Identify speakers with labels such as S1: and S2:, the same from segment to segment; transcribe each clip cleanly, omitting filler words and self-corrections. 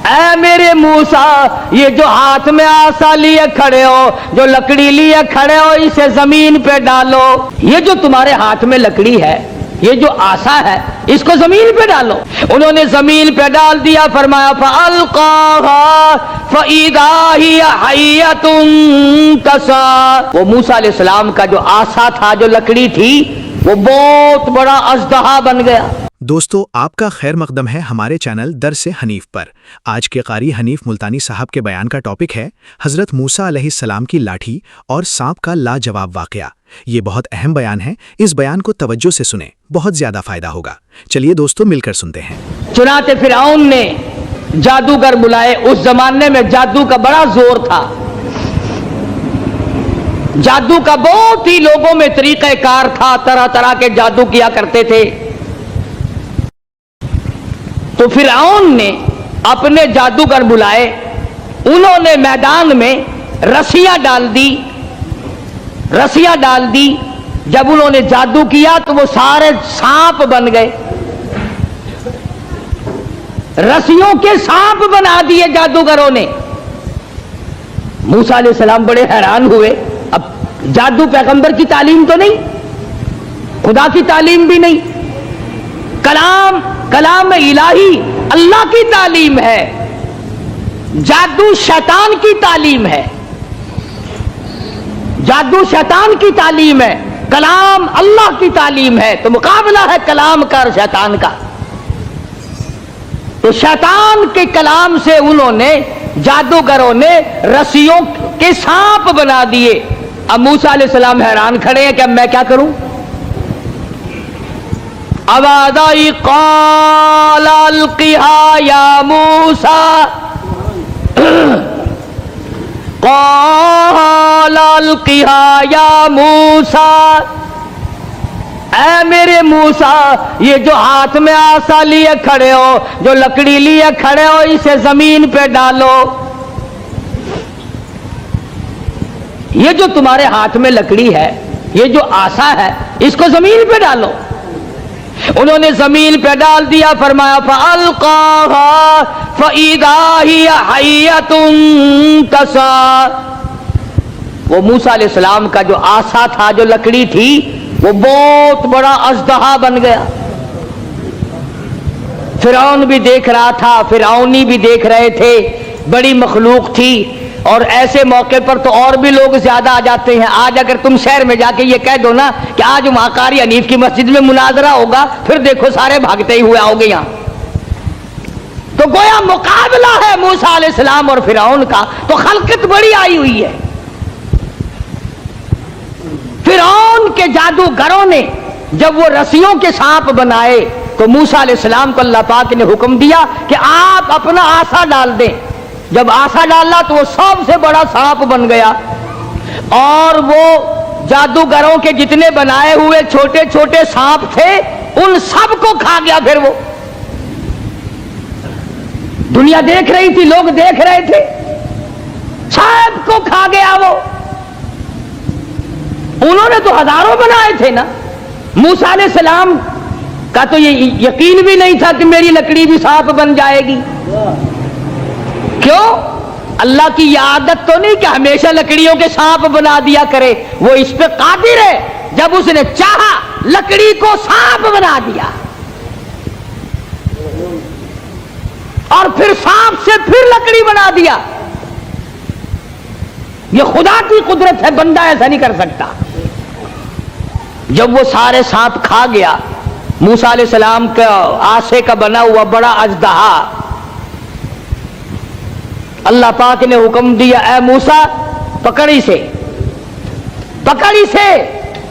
S1: اے میرے موسیٰ یہ جو ہاتھ میں آسا لیے کھڑے ہو, جو لکڑی لیے کھڑے ہو, اسے زمین پہ ڈالو. یہ جو تمہارے ہاتھ میں لکڑی ہے, یہ جو آسا ہے, اس کو زمین پہ ڈالو. انہوں نے زمین پہ ڈال دیا. فرمایا فَأَلْقَاهَا فَإِذَا هِيَ حَيَّةٌ تَسْعَىٰ. وہ موسیٰ علیہ السلام کا جو آسا تھا, جو لکڑی تھی, وہ بہت بڑا اژدہا بن گیا.
S2: دوستو, آپ کا خیر مقدم ہے ہمارے چینل درس حنیف پر. آج کے قاری حنیف ملتانی صاحب کے بیان کا ٹاپک ہے حضرت موسیٰ علیہ السلام کی لاٹھی اور سانپ کا لاجواب واقعہ. یہ بہت اہم بیان ہے, اس بیان کو توجہ سے سنیں, بہت زیادہ فائدہ ہوگا. چلیے دوستو مل کر سنتے ہیں.
S1: چنانچہ فرعون نے جادوگر بلائے. اس زمانے میں جادو کا بڑا زور تھا, جادو کا بہت ہی لوگوں میں طریقہ کار تھا, طرح طرح کے جادو کیا کرتے تھے. تو فرعون نے اپنے جادوگر بلائے. انہوں نے میدان میں رسیاں ڈال دی, رسیاں ڈال دی. جب انہوں نے جادو کیا تو وہ سارے سانپ بن گئے, رسیوں کے سانپ بنا دیے جادوگروں نے. موسیٰ علیہ السلام بڑے حیران ہوئے. اب جادو پیغمبر کی تعلیم تو نہیں, خدا کی تعلیم بھی نہیں, کلام الہی اللہ کی تعلیم ہے. جادو شیطان کی تعلیم ہے, جادو شیطان کی تعلیم ہے, کلام اللہ کی تعلیم ہے. تو مقابلہ ہے کلام کا اور شیطان کا. تو شیطان کے کلام سے انہوں نے, جادوگروں نے, رسیوں کے سانپ بنا دیے. اب موسیٰ علیہ السلام حیران کھڑے ہیں کہ اب میں کیا کروں. آواز آئی قال القها یا موسیٰ, قال القها یا موسیٰ, اے میرے موسیٰ یہ جو ہاتھ میں آسا لیے کھڑے ہو, جو لکڑی لیے کھڑے ہو, اسے زمین پہ ڈالو. یہ جو تمہارے ہاتھ میں لکڑی ہے, یہ جو آسا ہے, اس کو زمین پہ ڈالو. انہوں نے زمین پہ ڈال دیا. فرمایا فَأَلْقَاهَا فَإِذَا هِيَ حَيَّةٌ تَسْعَىٰ. وہ موسیٰ علیہ السلام کا جو آسا تھا, جو لکڑی تھی, وہ بہت بڑا اژدہا بن گیا. فرعون بھی دیکھ رہا تھا, فرعونی بھی دیکھ رہے تھے, بڑی مخلوق تھی. اور ایسے موقع پر تو اور بھی لوگ زیادہ آ جاتے ہیں. آج اگر تم شہر میں جا کے یہ کہہ دو نا کہ آج وہاں قاری حنیف کی مسجد میں مناظرہ ہوگا, پھر دیکھو سارے بھاگتے ہی ہوئے آؤ گے یہاں. تو گویا مقابلہ ہے موسیٰ علیہ السلام اور فرعون کا. تو خلقت بڑی آئی ہوئی ہے. فرعون کے جادوگروں نے جب وہ رسیوں کے سانپ بنائے تو موسیٰ علیہ السلام کو اللہ پاک نے حکم دیا کہ آپ اپنا آسا ڈال دیں. جب آسا ڈالا تو وہ سب سے بڑا سانپ بن گیا, اور وہ جادوگروں کے جتنے بنائے ہوئے چھوٹے چھوٹے سانپ تھے ان سب کو کھا گیا. پھر وہ دنیا دیکھ رہی تھی, لوگ دیکھ رہے تھے, سب کو کھا گیا وہ. انہوں نے تو ہزاروں بنائے تھے نا. موسیٰ علیہ السلام کا تو یہ یقین بھی نہیں تھا کہ میری لکڑی بھی سانپ بن جائے گی. کیوں؟ اللہ کی یہ عادت تو نہیں کہ ہمیشہ لکڑیوں کے سانپ بنا دیا کرے. وہ اس پہ قادر ہے, جب اس نے چاہا لکڑی کو سانپ بنا دیا, اور پھر سانپ سے پھر لکڑی بنا دیا. یہ خدا کی قدرت ہے, بندہ ایسا نہیں کر سکتا. جب وہ سارے سانپ کھا گیا, موسیٰ علیہ السلام کا آسے کا بنا ہوا بڑا اژدہا, اللہ پاک نے حکم دیا اے موسیٰ پکڑ اسے, پکڑ اسے,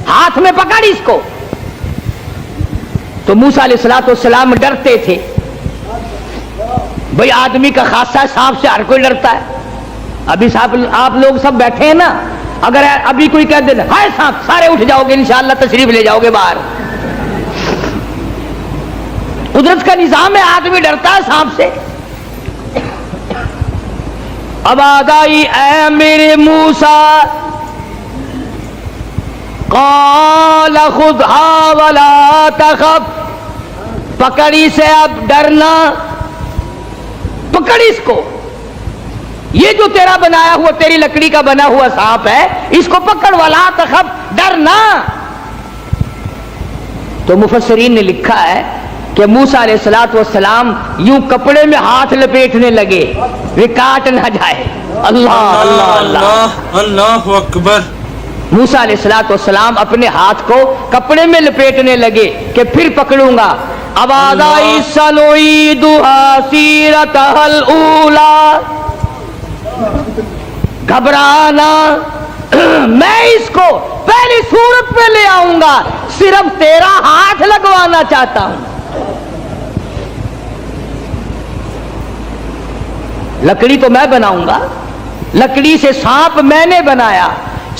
S1: ہاتھ میں پکڑ اس کو. تو موسیٰ علیہ السلام ڈرتے تھے. بھئی آدمی کا خاصہ ہے, سانپ سے ہر کوئی ڈرتا ہے. ابھی آپ لوگ سب بیٹھے ہیں نا, اگر ابھی کوئی کہہ دے ہائے سانپ, سارے اٹھ جاؤ گے انشاءاللہ, تشریف لے جاؤ گے باہر. قدرت کا نظام ہے, آدمی ڈرتا ہے سانپ سے. اب آئی اے میرے موسیٰ قال خذها ولا تخف, پکڑی سے اب ڈرنا, पकड़ इसको, ये जो तेरा बनाया हुआ, तेरी लकड़ी का बना हुआ सांप है, इसको पकड़, वला तखफ, डरना। तो मुफस्सिरीन ने लिखा है कि मूसा अलैहिस्सलातु वस्सलाम यूं कपड़े में हाथ लपेटने लगे, वे काट ना जाए। अल्लाह अल्लाह अल्लाह
S3: अल्लाहु अकबर।
S1: मूसा अलैहिस्सलातु वस्सलाम अपने हाथ को कपड़े में लपेटने लगे कि फिर पकड़ूंगा। अब आदाई सनुईदुहा सीरतहल ऊला, घबराना, मैं इसको पहली सूरत पे ले आऊंगा, सिर्फ तेरा हाथ लगवाना चाहता हूं। लकड़ी तो मैं बनाऊंगा, लकड़ी से सांप मैंने बनाया,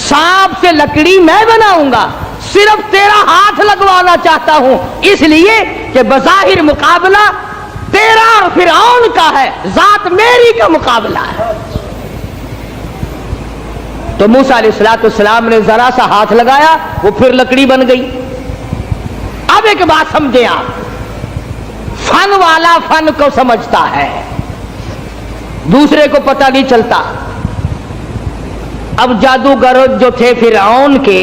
S1: सांप से लकड़ी मैं बनाऊंगा, सिर्फ तेरा हाथ लगवाना चाहता हूं, इसलिए कि बज़ाहिर मुकाबला तेरा और फिरौन का है, जात मेरी का मुकाबला है। तो मूसा अलैहिस्सलाम ने जरा सा हाथ लगाया, वो फिर लकड़ी बन गई। अब एक बात समझे आप, फन वाला फन को समझता है, दूसरे को पता नहीं चलता। अब जादूगर जो थे फिरौन के,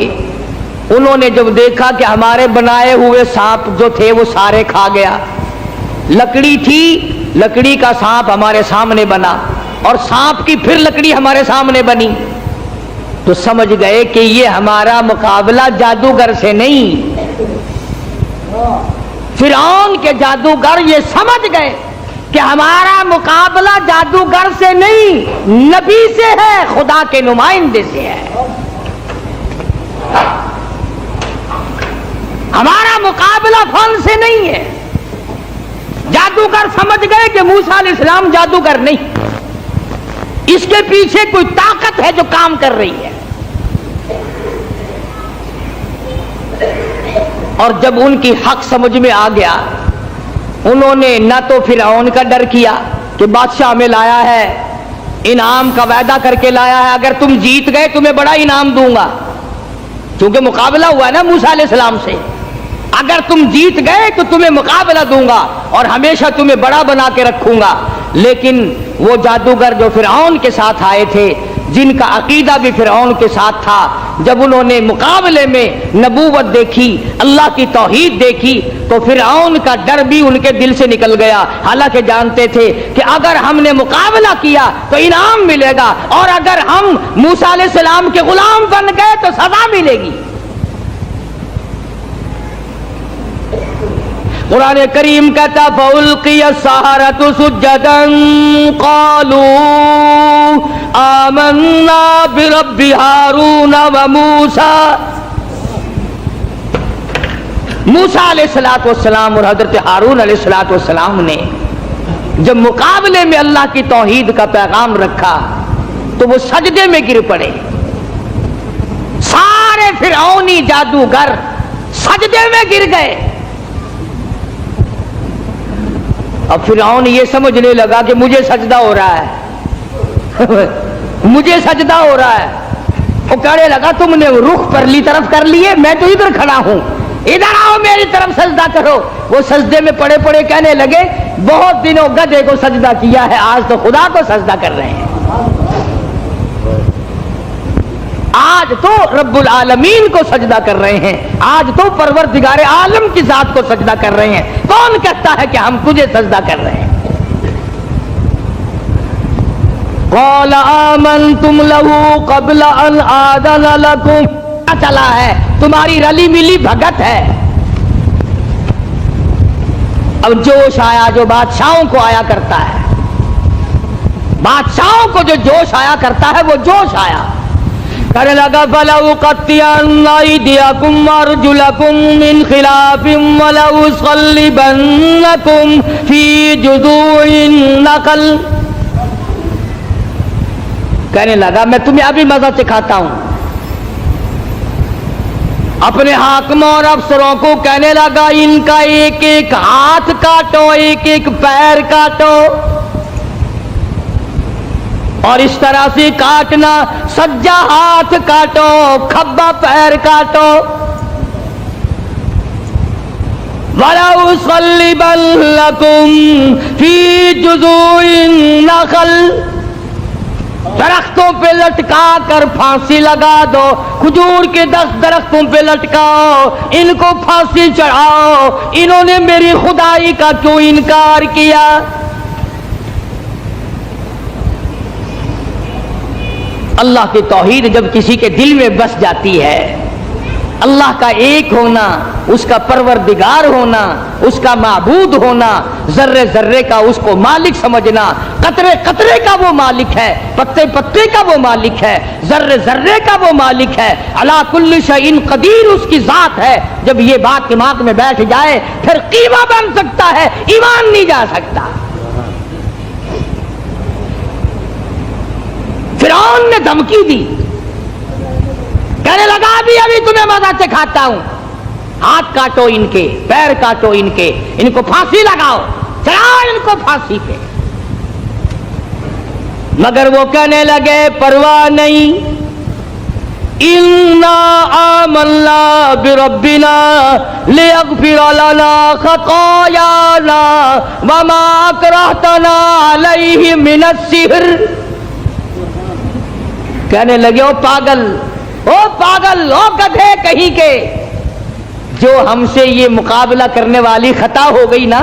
S1: उन्होंने जब देखा कि हमारे बनाए हुए सांप जो थे वो सारे खा गया, लकड़ी थी, लकड़ी का सांप हमारे सामने बना और सांप की फिर लकड़ी हमारे सामने बनी, तो समझ गए कि ये हमारा मुकाबला जादूगर से नहीं। फिरौन के जादूगर ये समझ गए कि हमारा मुकाबला जादूगर से नहीं, नबी से है, खुदा के नुमाइंदे से है। हमारा मुकाबला फन से नहीं है। जादूगर समझ गए कि मूसा अलैहिस्सलाम जादूगर नहीं, इसके पीछे कोई ताकत है जो काम कर रही है। और जब उनकी हक समझ में आ गया, उन्होंने न तो फिरौन का डर किया कि बादशाह में लाया है, इनाम का वायदा करके लाया है, अगर तुम जीत गए तुम्हें बड़ा इनाम दूंगा, क्योंकि मुकाबला हुआ ना मूसा अलैहिस्सलाम से, अगर तुम जीत गए तो तुम्हें मुकाबला दूंगा और हमेशा तुम्हें बड़ा बना के रखूंगा। लेकिन वो जादूगर जो फिरौन के साथ आए थे, जिनका अकीदा भी फिरौन के साथ था, जब उन्होंने मुकाबले में नबूवत देखी, अल्लाह की तौहीद देखी, तो फिरौन का डर भी उनके दिल से निकल गया। हालांकि जानते थे कि अगर हमने मुकाबला किया तो इनाम मिलेगा, और अगर हम मूसा अलैहिस्सलाम के गुलाम बन गए तो सजा मिलेगी। कुरान करीम कहता फउल्किया सहारतु सुज्जदन क़ालू आमन्ना बिरब्बि हारून व मूसा। मूसा अलैहिस्सलातु वस्सलाम और हजरत हारून अलैहिस्सलातु वस्सलाम ने जब मुकाबले में अल्लाह की तौहीद का पैगाम रखा तो वो सजदे में गिर पड़े। सारे फिरौनी जादूगर सजदे में गिर गए। अब फिरौन ये समझने लगा कि मुझे सजदा हो रहा है मुझे सजदा हो रहा है। वो कहने लगा तुमने रुख परली तरफ कर लिए, मैं तो इधर खड़ा हूं, इधर आओ मेरी तरफ सजदा करो। वो सजदे में पड़े पड़े कहने लगे बहुत दिनों गधे को सजदा किया है, आज तो खुदा को सजदा कर रहे हैं, आज तो रब्बुल आलमीन को सजदा कर रहे हैं, आज तो परवरदिगारे आलम की जात को सजदा कर रहे हैं। कौन कहता है कि हम तुझे सजदा कर रहे हैं? क़ाल आमनतुम लहू क़ब्ल अन आज़न लकुम। पता चला है तुम्हारी रली मिली भगत है। अब जोश आया जो बादशाहों को आया करता है, बादशाहों को जो जोश आया करता है वो जोश आया। कहने लगा फलउक़त्तिअन्ना अयदियकुम वअरजुलकुम मिन खिलाफिन वलउसल्लिबन्नकुम फी जुज़ूइन नख़ल। कहने लगा मैं तुम्हें अभी मजा सिखाता हूं। अपने हाकिमों और अफसरों को कहने लगा इनका एक एक हाथ काटो, एक एक पैर काटो, और इस तरह से काटना, सज्जा हाथ काटो, खब्बा पैर काटो। وَلَأُصَلِّبَنَّكُمْ فِي جُذُوعِ النَّخْلِ، درختوں پہ لٹکا کر پھانسی لگا دو، کھجور کے 10 درختوں پہ لٹکاؤ، ان کو پھانسی چڑھاؤ، انہوں نے میری خدائی کا کیوں انکار کیا؟ اللہ کی توحید جب کسی کے دل میں بس جاتی ہے، اللہ کا ایک ہونا، اس کا پروردگار ہونا، اس کا معبود ہونا، ذرے ذرے کا اس کو مالک سمجھنا، قطرے قطرے کا وہ مالک ہے، پتے پتے کا وہ مالک ہے، ذرے ذرے کا وہ مالک ہے، علی کل شیء قدیر اس کی ذات ہے، جب یہ بات دماغ میں بیٹھ جائے پھر قیمہ بن سکتا ہے، ایمان نہیں جا سکتا۔ فرعون نے دھمکی دی، کہنے لگا ابھی تمہیں مزہ چکھاتا ہوں، ہاتھ کاٹو ان کے، پیر کاٹو ان کے، ان کو پھانسی لگاؤ، چڑھاؤ ان کو پھانسی پہ۔ مگر وہ کہنے لگے پرواہ نہیں، اِنَّا آمَنَّا بِرَبِّنَا لِيَغْفِرَ لَنَا خَطَايَانَا وَمَا أَكْرَهْتَنَا عَلَيْهِ مِنَ السِّحْرِ۔ کہنے لگے او پاگل، او گدھے کہیں کے، جو ہم سے یہ مقابلہ کرنے والی خطا ہو گئی نا،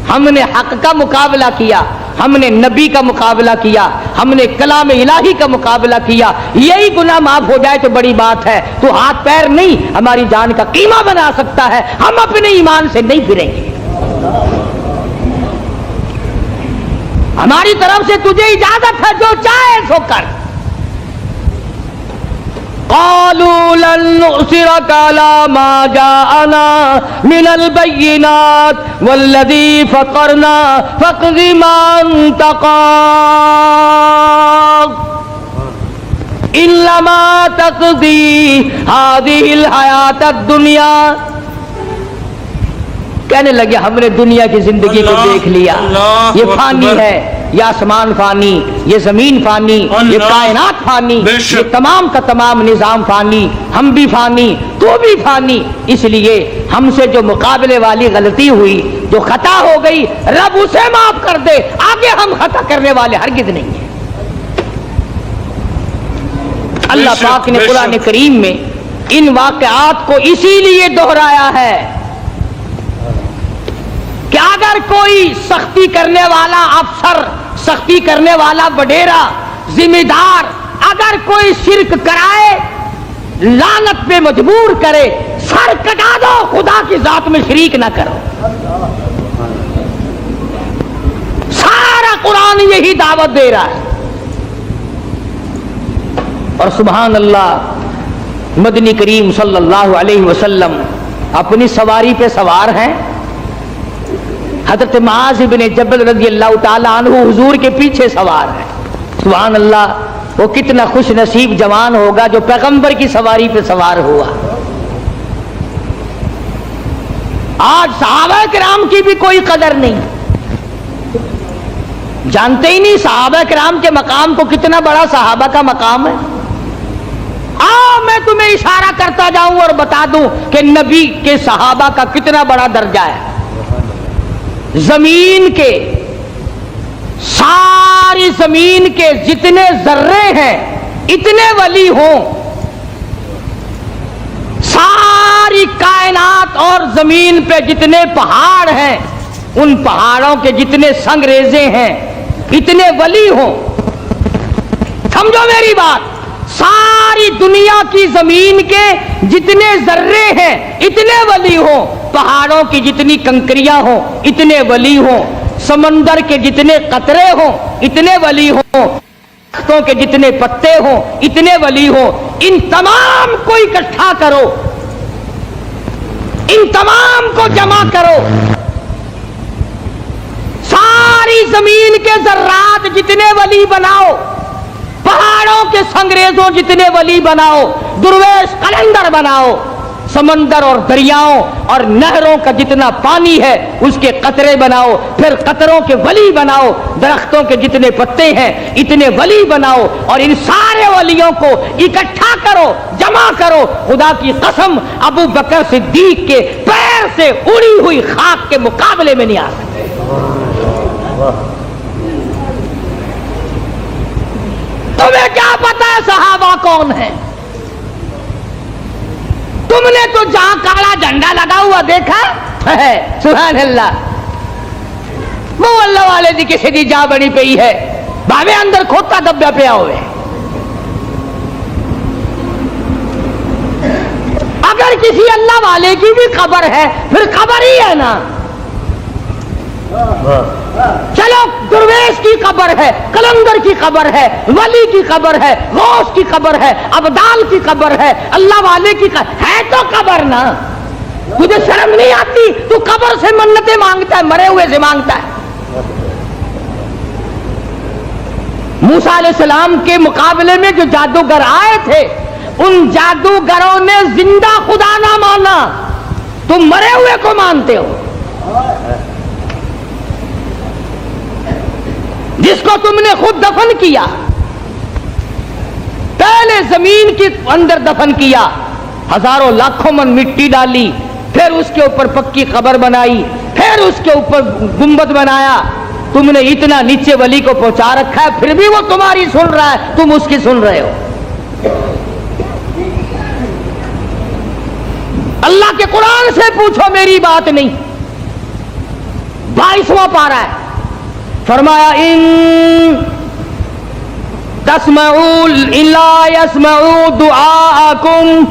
S1: ہم نے حق کا مقابلہ کیا، ہم نے نبی کا مقابلہ کیا، ہم نے کلام الہی کا مقابلہ کیا، یہی گناہ معاف ہو جائے تو بڑی بات ہے، تو ہاتھ پیر نہیں ہماری جان کا قیمہ بنا سکتا ہے، ہم اپنے ایمان سے نہیں پھریں گے، ہماری طرف سے تجھے اجازت ہے، جو چاہے سو کر۔ قالوا لن نؤثرك على ما جاءنا من البينات والذي فطرنا فاقض ما انت قاض انما تقضي هذه الحياة الدنيا۔ کہنے لگے ہم نے دنیا کی زندگی کو دیکھ لیا، یہ فانی ہے، یہ آسمان فانی، یہ زمین فانی، یہ کائنات فانی، یہ تمام کا تمام نظام فانی، ہم بھی فانی، تو بھی فانی، اس لیے ہم سے جو مقابلے والی غلطی ہوئی، جو خطا ہو گئی، رب اسے معاف کر دے، آگے ہم خطا کرنے والے ہرگز نہیں ہیں۔ اللہ پاک نے قرآن کریم میں ان واقعات کو اسی لیے دہرایا ہے کہ اگر کوئی سختی کرنے والا افسر، سختی کرنے والا وڈیرا، ذمہ دار اگر کوئی شرک کرائے، لعنت پہ مجبور کرے، سر کٹا دو، خدا کی ذات میں شریک نہ کرو۔ سارا قرآن یہی دعوت دے رہا ہے۔ اور سبحان اللہ، مدنی کریم صلی اللہ علیہ وسلم اپنی سواری پہ سوار ہیں، حضرت معاذ بن جبل رضی اللہ تعالیٰ عنہ حضور کے پیچھے سوار ہے۔ سبحان اللہ، وہ کتنا خوش نصیب جوان ہوگا جو پیغمبر کی سواری پہ سوار ہوا۔ آج صحابہ کرام کی بھی کوئی قدر نہیں، جانتے ہی نہیں صحابہ کرام کے مقام کو، کتنا بڑا صحابہ کا مقام ہے۔ میں تمہیں اشارہ کرتا جاؤں اور بتا دوں کہ نبی کے صحابہ کا کتنا بڑا درجہ ہے۔ زمین کے، ساری زمین کے جتنے ذرے ہیں، اتنے ولی ہوں، ساری کائنات اور زمین پہ جتنے پہاڑ ہیں، ان پہاڑوں کے جتنے سنگریزے ہیں، اتنے ولی ہوں۔ سمجھو میری بات، ساری دنیا کی زمین کے جتنے ذرے ہیں اتنے ولی ہوں، پہاڑوں کی جتنی کنکریاں ہوں اتنے ولی ہوں، سمندر کے جتنے قطرے ہوں اتنے ولی ہوں، درختوں کے جتنے پتے ہوں اتنے ولی ہوں، ان تمام کو اکٹھا کرو، ان تمام کو جمع کرو، ساری زمین کے ذرات جتنے ولی بناؤ، پہاڑوں کے سنگریزوں جتنے ولی بناؤ، درویش قلندر بناؤ، سمندر اور دریاؤں اور نہروں کا جتنا پانی ہے اس کے قطرے بناؤ، پھر قطروں کے ولی بناؤ، درختوں کے جتنے پتے ہیں اتنے ولی بناؤ، اور ان سارے ولیوں کو اکٹھا کرو، جمع کرو۔ خدا کی قسم، ابو بکر صدیق کے پیر ایسے اڑی ہوئی خاک کے مقابلے میں نہیں آ سکتے. تمہیں کیا پتا ہے صحابہ کون ہے؟ تم نے تو جہاں کالا جھنڈا لگا ہوا دیکھا ہے, سبحان اللہ, وہ اللہ والے دی کسی دی جا بڑی پئی ہے, بھاوے اندر کھوتا دبیا پیا ہوئے. اگر کسی اللہ والے کی بھی قبر ہے پھر قبر ہی ہے نا. چلو درویش کی قبر ہے, کلندر کی قبر ہے, ولی کی قبر ہے, غوث کی قبر ہے, ابدال کی قبر ہے, اللہ والے کی قبر ہے تو قبر نا. تجھے شرم نہیں آتی؟ تو قبر سے منتیں مانگتا ہے, مرے ہوئے سے مانگتا ہے. موسیٰ علیہ السلام کے مقابلے میں جو جادوگر آئے تھے, ان جادوگروں نے زندہ خدا نہ مانا, تم مرے ہوئے کو مانتے ہو. جس کو تم نے خود دفن کیا, پہلے زمین کے اندر دفن کیا, ہزاروں لاکھوں من مٹی ڈالی, پھر اس کے اوپر پکی قبر بنائی, پھر اس کے اوپر گنبد بنایا, تم نے اتنا نیچے ولی کو پہنچا رکھا ہے, پھر بھی وہ تمہاری سن رہا ہے, تم اس کی سن رہے ہو. اللہ کے قرآن سے پوچھو, میری بات نہیں. 22واں پارہ ہے, فرمایا ان تسمعوا الا يسمعوا دعاءکم,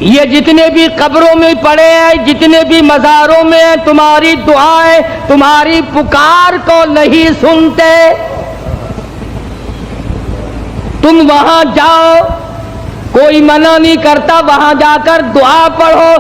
S1: یہ جتنے بھی قبروں میں پڑے ہیں, جتنے بھی مزاروں میں ہیں, تمہاری دعائیں, تمہاری پکار کو نہیں سنتے. تم وہاں جاؤ, کوئی منع نہیں کرتا, وہاں جا کر دعا پڑھو,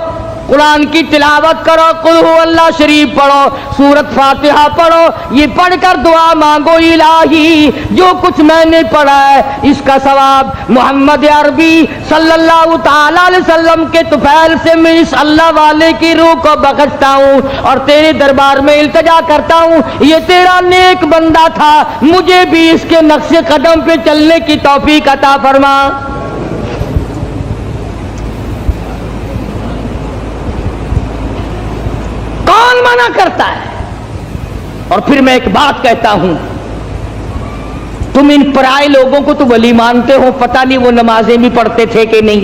S1: قرآن کی تلاوت کرو, قل ہو اللہ شریف پڑھو, سورت فاتحہ پڑھو, یہ پڑھ کر دعا مانگو. الہی جو کچھ میں نے پڑھا ہے اس کا ثواب محمد عربی صلی اللہ تعالی علیہ وسلم کے طفیل سے میں اس اللہ والے کی روح کو بخشتا ہوں اور تیرے دربار میں التجا کرتا ہوں, یہ تیرا نیک بندہ تھا, مجھے بھی اس کے نقش قدم پہ چلنے کی توفیق عطا فرما. کون منع کرتا ہے؟ اور پھر میں ایک بات کہتا ہوں, تم ان پرائے لوگوں کو تو ولی مانتے ہو, پتہ نہیں وہ نمازیں بھی پڑھتے تھے کہ نہیں,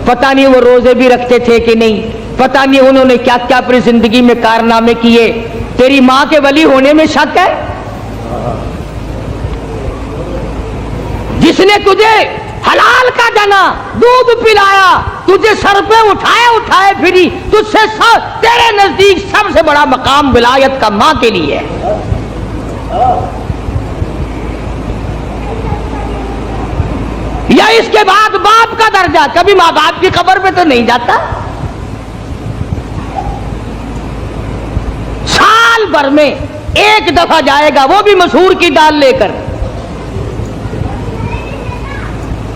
S1: پتہ نہیں وہ روزے بھی رکھتے تھے کہ نہیں, پتہ نہیں انہوں نے کیا کیا اپنی زندگی میں کارنامے کیے. تیری ماں کے ولی ہونے میں شک ہے؟ جس نے تجھے حلال کا دنا دودھ پلایا, تجھے سر پہ اٹھائے پھری, تجھ سے تیرے نزدیک سب سے بڑا مقام ولایت کا ماں کے لیے ہے. یا اس کے بعد باپ کا درجہ, کبھی ماں باپ کی قبر پہ تو نہیں جاتا. سال بھر میں ایک دفعہ جائے گا, وہ بھی مسور کی دال لے کر,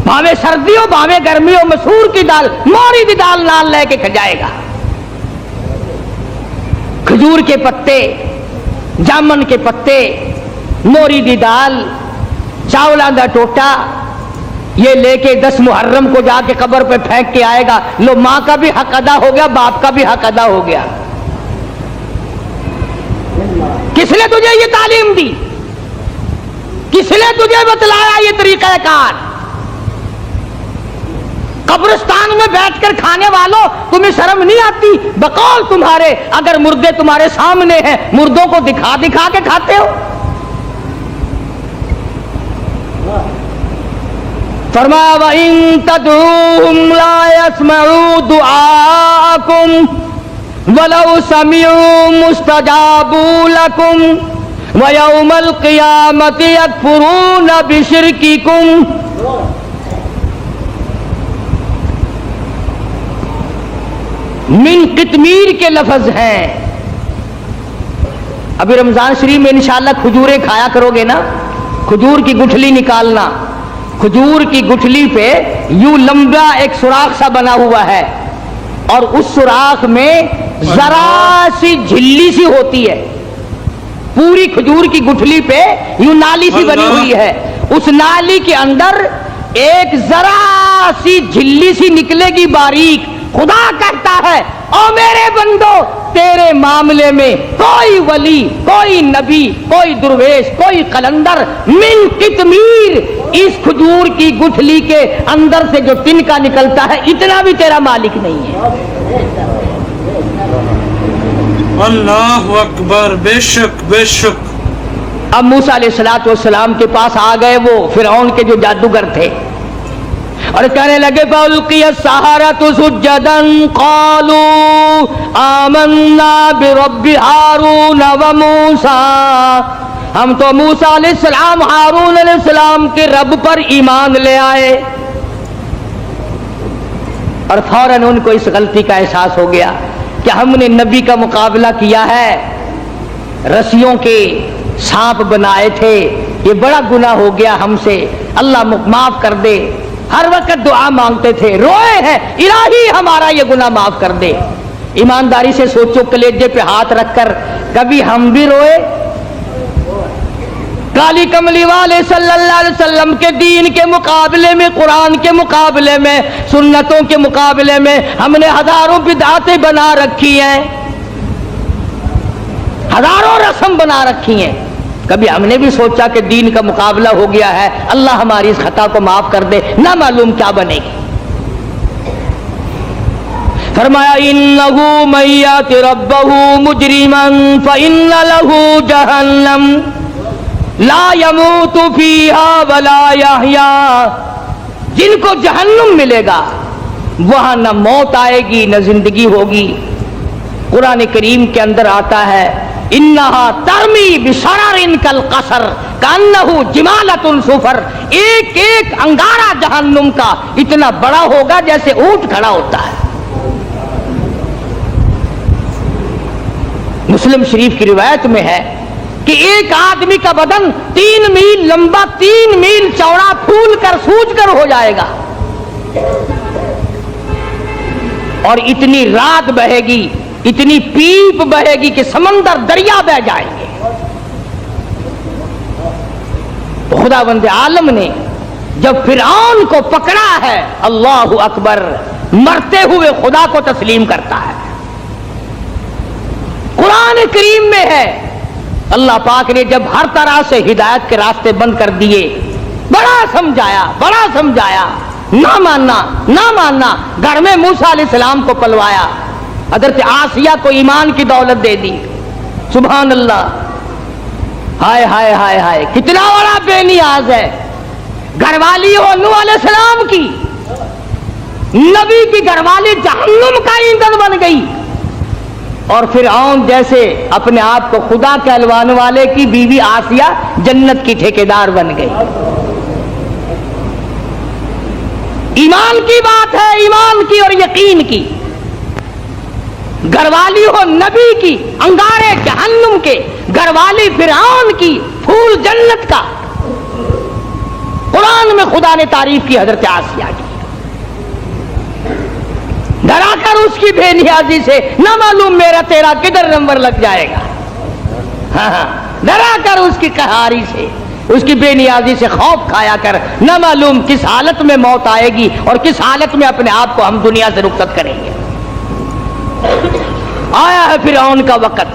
S1: بھاوے سردی ہو بھاوے گرمی ہو, مسور کی دال, موری دی دال نال لے کے کھجائے گا. کھجور کے پتے, جامن کے پتے, موری دی دال, چاولاں دا ٹوٹا, یہ لے کے 10 محرم کو جا کے قبر پہ پھینک کے آئے گا. لو, ماں کا بھی حق ادا ہو گیا, باپ کا بھی حق ادا ہو گیا. کس نے تجھے یہ تعلیم دی؟ کس نے تجھے بتلایا یہ طریقہ کار؟ قبرستان میں بیٹھ کر کھانے والوں, تمہیں شرم نہیں آتی؟ بقول تمہارے, اگر مردے تمہارے سامنے ہیں, مردوں کو دکھا دکھا کے کھاتے ہو. فرمایا وَإِن تَدْعُوهُمْ لَا يَسْمَعُوا دُعَاءَكُمْ وَلَوْ سَمِعُوا مُسْتَجَابُوا لَكُمْ وَيَوْمَ الْقِيَامَةِ يَكْفُرُونَ بِشِرْكِكُمْ. من قطمیر کے لفظ ہیں. ابھی رمضان شریف میں انشاءاللہ کھجوریں کھایا کرو گے نا, کھجور کی گٹھلی نکالنا, کھجور کی گٹھلی پہ یوں لمبا ایک سوراخ سا بنا ہوا ہے, اور اس سوراخ میں ذرا سی جھلی سی ہوتی ہے. پوری کھجور کی گٹھلی پہ یوں نالی سی بنی ہوئی ہے, اس نالی کے اندر ایک ذرا سی جھلی سی نکلے گی باریک. خدا کہتا ہے اور میرے بندو تیرے معاملے میں کوئی ولی، کوئی نبی، کوئی درویش، کوئی قلندر من قطمیر، اس کھجور کی گٹھلی کے اندر سے جو تنکا نکلتا ہے اتنا بھی تیرا مالک نہیں ہے۔
S3: اللہ اکبر، بے شک بے شک۔
S1: اب موسیٰ علیہ السلام کے پاس آ گئے وہ فرعون کے جو جادوگر تھے اور کہنے لگے فَأُلْقِيَ السَّحَرَةُ سُجَّدًا قَالُوا آمَنَّا بِرَبِّ هَارُونَ وَمُوسَىٰ، ہم تو موسیٰ علیہ السلام ہارون علیہ السلام کے رب پر ایمان لے آئے۔ اور فوراً ان کو اس غلطی کا احساس ہو گیا کہ ہم نے نبی کا مقابلہ کیا ہے، رسیوں کے سانپ بنائے تھے، یہ بڑا گناہ ہو گیا ہم سے، اللہ معاف کر دے۔ ہر وقت دعا مانگتے تھے، روئے ہیں الہی ہمارا یہ گناہ معاف کر دے۔ ایمانداری سے سوچو، کلیجے پہ ہاتھ رکھ کر کبھی ہم بھی روئے؟ کالی کملی والے صلی اللہ علیہ وسلم کے دین کے مقابلے میں، قرآن کے مقابلے میں، سنتوں کے مقابلے میں ہم نے ہزاروں بدعتیں بنا رکھی ہیں، ہزاروں رسم بنا رکھی ہیں، کبھی ہم نے بھی سوچا کہ دین کا مقابلہ ہو گیا ہے، اللہ ہماری اس خطا کو معاف کر دے، نہ معلوم کیا بنے گی۔ فرمایا انہو من یات ربہ مجرما فإن لہ جہنم لا یموت فیہا ولا یحیا، جن کو جہنم ملے گا وہاں نہ موت آئے گی نہ زندگی ہوگی۔ قرآن کریم کے اندر آتا ہے انہا ترمی بشرر کالقصر کانہ جمالۃ صفر، ایک ایک انگارہ جہنم کا اتنا بڑا ہوگا جیسے اونٹ کھڑا ہوتا ہے۔ مسلم شریف کی روایت میں ہے کہ ایک آدمی کا بدن 3 میل لمبا 3 میل چوڑا پھول کر سوج کر ہو جائے گا، اور اتنی رات بہے گی، اتنی پیپ بہے گی کہ سمندر دریا بہ جائیں گے۔ خدا بند عالم نے جب فرعون کو پکڑا ہے، اللہ اکبر، مرتے ہوئے خدا کو تسلیم کرتا ہے۔ قرآن کریم میں ہے اللہ پاک نے جب ہر طرح سے ہدایت کے راستے بند کر دیے، بڑا سمجھایا، نہ ماننا، گھر میں موسیٰ علیہ السلام کو پلوایا، حضرت آسیہ کو ایمان کی دولت دے دی، سبحان اللہ، ہائے ہائے ہائے ہائے، کتنا بڑا بے نیاز ہے۔ گھر والی ہو نوح علیہ السلام کی، نبی کی گھر والی جہنم کا ایندھن بن گئی، اور فرعون جیسے اپنے آپ کو خدا کہلوانے والے کی بیوی آسیہ جنت کی ٹھیکیدار بن گئی۔ ایمان کی بات ہے، ایمان کی اور یقین کی۔ گھر والی ہو نبی کی، انگارے جہنم کے، گھر والی فرعون کی، پھول جنت کا۔ قرآن میں خدا نے تعریف کی حضرت آسیہ کی، ڈرا کر اس کی بے نیازی سے، نہ معلوم میرا تیرا کدھر نمبر لگ جائے گا، ہاں، ڈرا کر اس کی قہاری سے، اس کی بے نیازی سے خوف کھایا کر، نہ معلوم کس حالت میں موت آئے گی اور کس حالت میں اپنے آپ کو ہم دنیا سے رخصت کریں گے۔ آیا ہے فرعون کا وقت،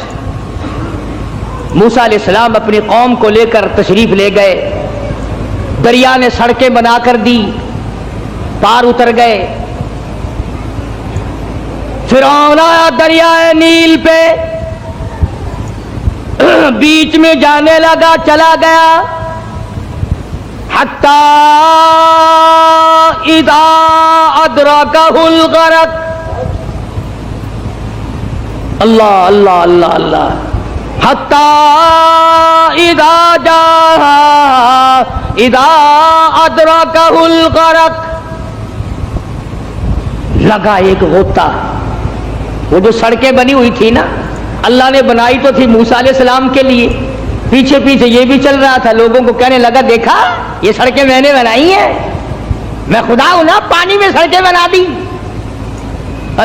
S1: موسیٰ علیہ السلام اپنی قوم کو لے کر تشریف لے گئے، دریا نے سڑکیں بنا کر دی، پار اتر گئے۔ فرعون آیا دریائے نیل پہ، بیچ میں جانے لگا، چلا گیا، حتی اذا ادرکہ الغرق، اللہ اللہ اللہ اللہ، حتی اذا جاء اذا ادرکہ الغرق، لگا ایک غوطہ۔ وہ جو سڑکیں بنی ہوئی تھی نا، اللہ نے بنائی تو تھی موسیٰ علیہ السلام کے لیے، پیچھے پیچھے یہ بھی چل رہا تھا، لوگوں کو کہنے لگا دیکھا یہ سڑکیں میں نے بنائی ہیں، میں خدا ہوں نا، پانی میں سڑکیں بنا دی۔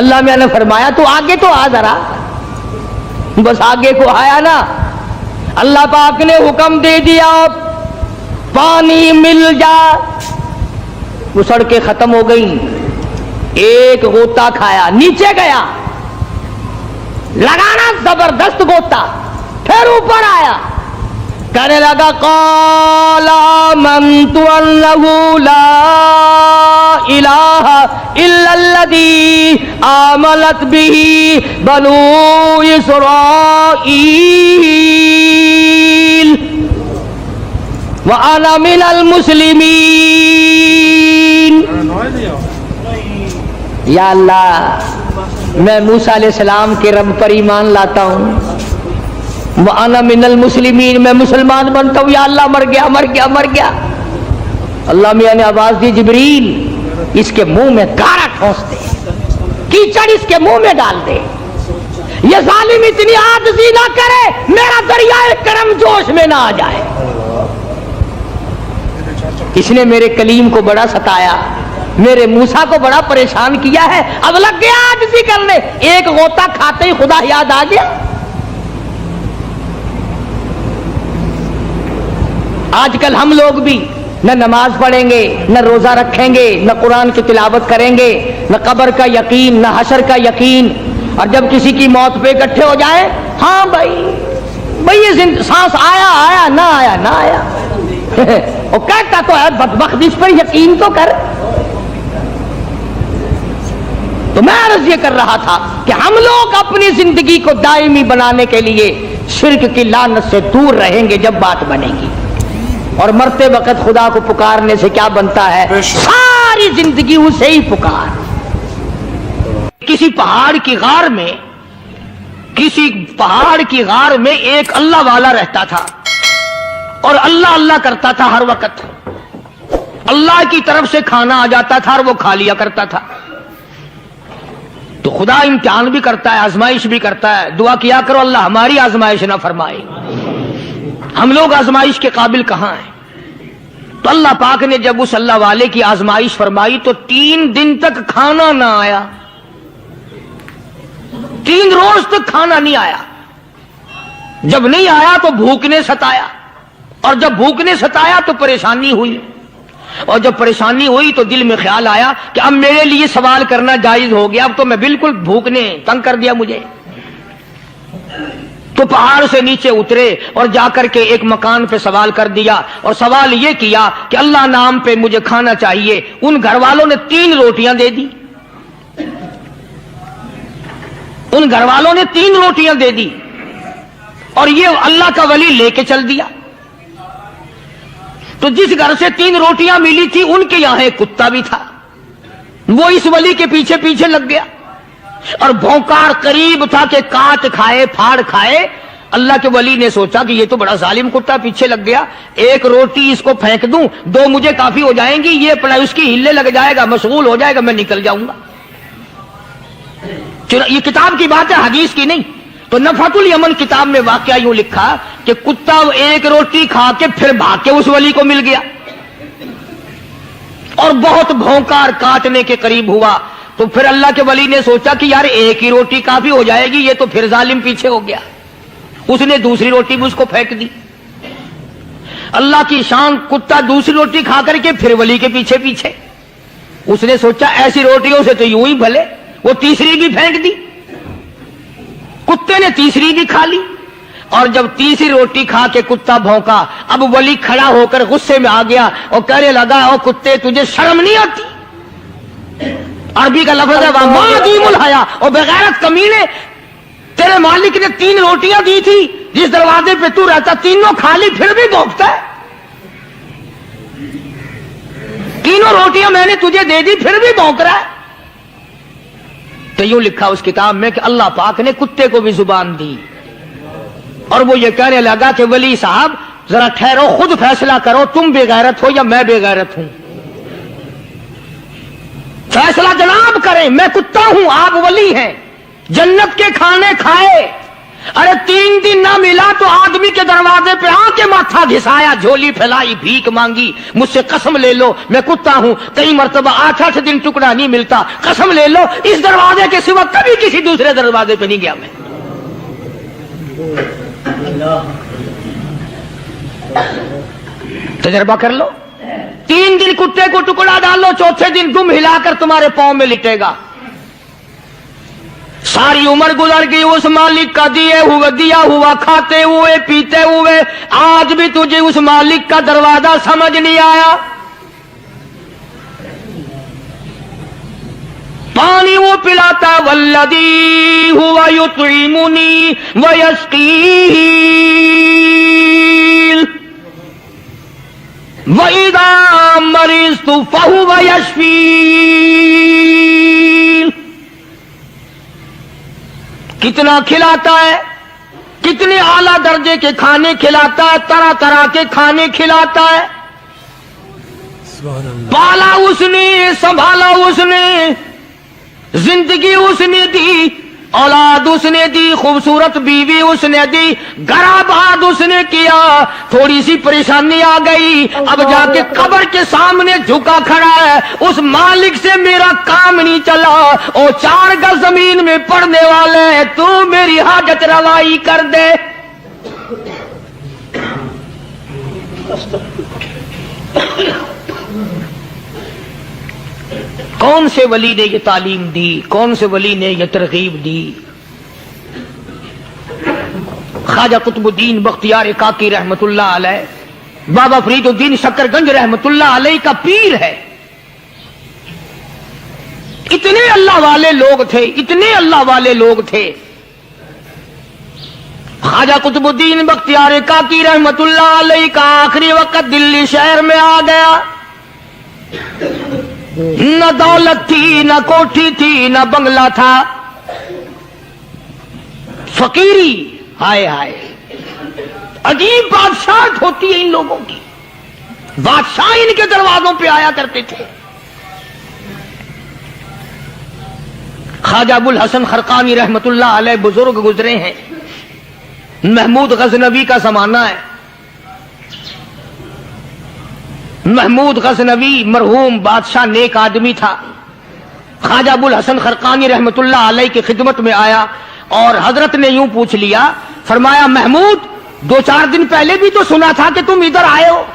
S1: اللہ میں نے فرمایا تو آگے تو آ ذرا، بس آگے کو آیا نا، اللہ پاک نے حکم دے دیا پانی مل جا، وہ سڑکیں ختم ہو گئیں، ایک غوطہ کھایا، نیچے گیا، लगाना जबरदस्त गोता, फिर ऊपर आया, कहने लगा क़ाला आमन्तु अन्नहु ला इलाहा इल्लल्लज़ी आमनत बिही बनू इसराईल व अना मिनल मुस्लिमीन। या अल्लाह, मैं मूसा अलैहिस्सलाम के रब पर ईमान लाता हूँ, व अना मिनल मुस्लिमीन, मैं मुसलमान बनता हूँ। या अल्लाह, मर गया मर गया मर गया। अल्लाह मियां ने आवाज दी, जिब्रील इसके मुंह में गारा ठोंस दे, कीचड़ इसके मुंह में डाल दे, ये जालिम इतनी आजिज़ी ना करे मेरा दरियाए करम जोश में ना आ जाए। इसने मेरे कलीम को बड़ा सताया, मेरे मूसा को बड़ा परेशान किया है, अब लग गया आजिज़ी करने। एक गोता खाते ही खुदा याद आ गया। आजकल हम लोग भी न नमाज पढ़ेंगे, न रोजा रखेंगे, न कुरान की तिलावत करेंगे, न कब्र का यकीन, न हशर का यकीन, और जब किसी की मौत पे इकट्ठे हो जाए, हाँ भाई ये सांस आया आया ना आया ना आया वो कहता तो है बदबख्त, इस पर यकीन तो कर। तो मैं अर्ज ये कर रहा था कि हम लोग अपनी जिंदगी को दायमी बनाने के लिए शिर्क की लानत से दूर रहेंगे जब बात बनेगी। और मरते वक्त खुदा को पुकारने से क्या बनता है? सारी जिंदगी उसे ही पुकार। किसी पहाड़ की गार में एक अल्लाह वाला रहता था और अल्लाह अल्लाह करता था हर वक्त। अल्लाह की तरफ से खाना आ जाता था और वो खा लिया करता था। तो खुदा इम्तिहान भी करता है, आजमाइश भी करता है। दुआ किया करो अल्लाह हमारी आजमाइश ना फरमाए। हम लोग आजमाइश के काबिल कहां हैं? तो अल्लाह पाक ने जब उस अल्लाह वाले की आजमाइश फरमाई तो 3 दिन तक खाना ना आया, 3 रोज तक खाना नहीं आया। जब नहीं आया तो भूख ने सताया, और जब भूख ने सताया तो परेशानी हुई, और जब परेशानी हुई तो दिल में ख्याल आया कि अब मेरे लिए सवाल करना जायज हो गया, अब तो मैं बिल्कुल भूख ने तंग कर दिया मुझे। तो पहाड़ से नीचे उतरे और जाकर के एक मकान पे सवाल कर दिया, और सवाल ये किया कि अल्लाह नाम पे मुझे खाना चाहिए। उन घर वालों ने 3 रोटियां दे दी, उन घर वालों ने 3 रोटियां दे दी, और ये अल्लाह का वली लेके चल दिया। तो जिस घर से 3 रोटियां मिली थी उनके यहां एक कुत्ता भी था, वो इस वली के पीछे पीछे लग गया और भौंकार करीब था कि काट खाए फाड़ खाए। अल्लाह के वली ने सोचा कि ये तो बड़ा जालिम कुत्ता पीछे लग गया, एक रोटी इसको फेंक दूं, 2 मुझे काफी हो जाएंगी, ये अपना उसकी हिले लग जाएगा, मशगूल हो जाएगा, मैं निकल जाऊंगा। ये किताब की बात है, हदीस की नहीं। तो नफातुल यमन किताब में वाकया यूं लिखा कि कुत्ता एक रोटी खा के फिर भाग के उस वली को मिल गया और बहुत भौंकार काटने के करीब हुआ। तो फिर अल्लाह के वली ने सोचा कि यार एक ही रोटी काफी हो जाएगी, ये तो फिर जालिम पीछे हो गया। उसने दूसरी रोटी भी उसको फेंक दी। अल्लाह की शान, कुत्ता दूसरी रोटी खा करके फिर वली के पीछे पीछे। उसने सोचा ऐसी रोटियों से तो यूं ही भले, वो तीसरी भी फेंक दी। कुत्ते ने तीसरी भी खा ली, और जब तीसरी रोटी खा के कुत्ता भौंका, अब वली खड़ा होकर गुस्से में आ गया और कहने लगा, ओ कुत्ते तुझे शर्म नहीं आती? अरबी का लफ्ज है वादीमुल हया, और बेगैरत कमीने, तेरे मालिक ने 3 रोटियां दी थी, जिस दरवाजे पे तू रहता तीनों खा ली, फिर भी भौंकता है। 3 रोटियां मैंने तुझे दे दी, फिर भी भौंक रहा है। तो यूं लिखा उस किताब में कि अल्लाह पाक ने कुत्ते को भी जुबान दी, और वो ये कहने लगा कि वली साहब जरा ठहरो, खुद फैसला करो, तुम बेगैरत हो या मैं बेगैरत हूं। फैसला जनाब करें, मैं कुत्ता हूं, आप वली हैं, जन्नत के खाने खाए, अरे 3 दिन ना मिला तो आदमी के दरवाजे पे आके माथा घिसाया, झोली फैलाई, भीख मांगी, मुझसे कसम ले लो मैं कुत्ता हूं, कई मर्तबा 8 दिन टुकड़ा नहीं मिलता, कसम ले लो इस दरवाजे के सिवा कभी किसी दूसरे दरवाजे पे नहीं गया मैं। तजर्बा कर लो, 3 दिन कुत्ते को टुकड़ा डालो, चौथे दिन दुम हिलाकर तुम्हारे पांव में लिटेगा। सारी उम्र गुजर गई उस मालिक का दिया हुआ खाते हुए पीते हुए, आज भी तुझे उस मालिक का दरवाजा समझ नहीं आया। पानी वो पिलाता, वल्लदी हुवा युतइमुनी व यस्कीन व इदा मरिज़तु फहुवा यशफीन। कितना खिलाता है, कितने आला दर्जे के खाने खिलाता है, तरह तरह के खाने खिलाता है। पाला उसने, संभाला उसने, जिंदगी उसने दी, औलाद उसने दी, खूबसूरत बीवी उसने दी, गराबाद उसने किया। थोड़ी सी परेशानी आ गई, अब जाके कब्र के सामने झुका खड़ा है, उस मालिक से मेरा काम नहीं चला, और 4 गज जमीन में पड़ने वाले हैं, तू मेरी हाजत रवाई कर दे। कौन से वली ने ये तालीम दी, कौन से वली ने ये तरगीब दी? ख्वाजा कुतुबुद्दीन बख्तियार काकी रहमतुल्लाह अलैह, बाबा फरीदुद्दीन शकरगंज रहमतुल्लाह अलैह का पीर है। इतने अल्लाह वाले लोग थे, इतने अल्लाह वाले लोग थे। ख्वाजा कुतुबुद्दीन बख्तियार काकी रहमतुल्लाह अलैह का आखिरी वक्त दिल्ली शहर में आ गया। न दौलत थी, न कोठी थी, न बंगला था, फकीरी। हाय हाय, अजीब बादशाह होती है इन लोगों की। बादशाह इनके दरवाजों पे आया करते थे। ख्वाजा अबुल हसन खरकानी रहमतुल्लाह अलैह बुजुर्ग गुजरे हैं। महमूद गजनवी का जमाना है। महमूद गजनवी मरहूम बादशाह नेक आदमी था। ख्वाजा अबुल हसन खरकानी रहमतुल्लाह अलैह की खिदमत में आया और हजरत ने यूं पूछ लिया, फरमाया महमूद 2-4 दिन पहले भी तो सुना था कि तुम इधर आए हो,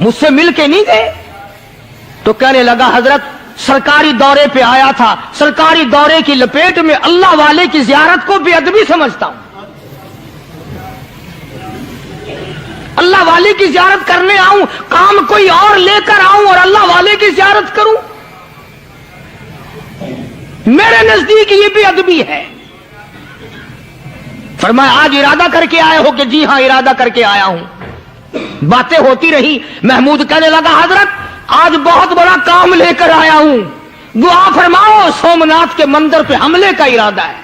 S1: मुझसे मिल के नहीं गए? तो कहने लगा हजरत सरकारी दौरे पे आया था, सरकारी दौरे की लपेट में अल्लाह वाले की जियारत को बेअदबी समझता हूं। अल्लाह वाले की जियारत करने आऊं, काम कोई और लेकर आऊं और अल्लाह वाले की जियारत करूं, मेरे नजदीक ये बेअदबी है। फरमाया आज इरादा करके आए हो? कि जी हां इरादा करके आया हूं। बातें होती रही। महमूद कहने लगा हजरत आज बहुत बड़ा काम लेकर आया हूं, दुआ फरमाओ। सोमनाथ के मंदिर पे हमले का इरादा है।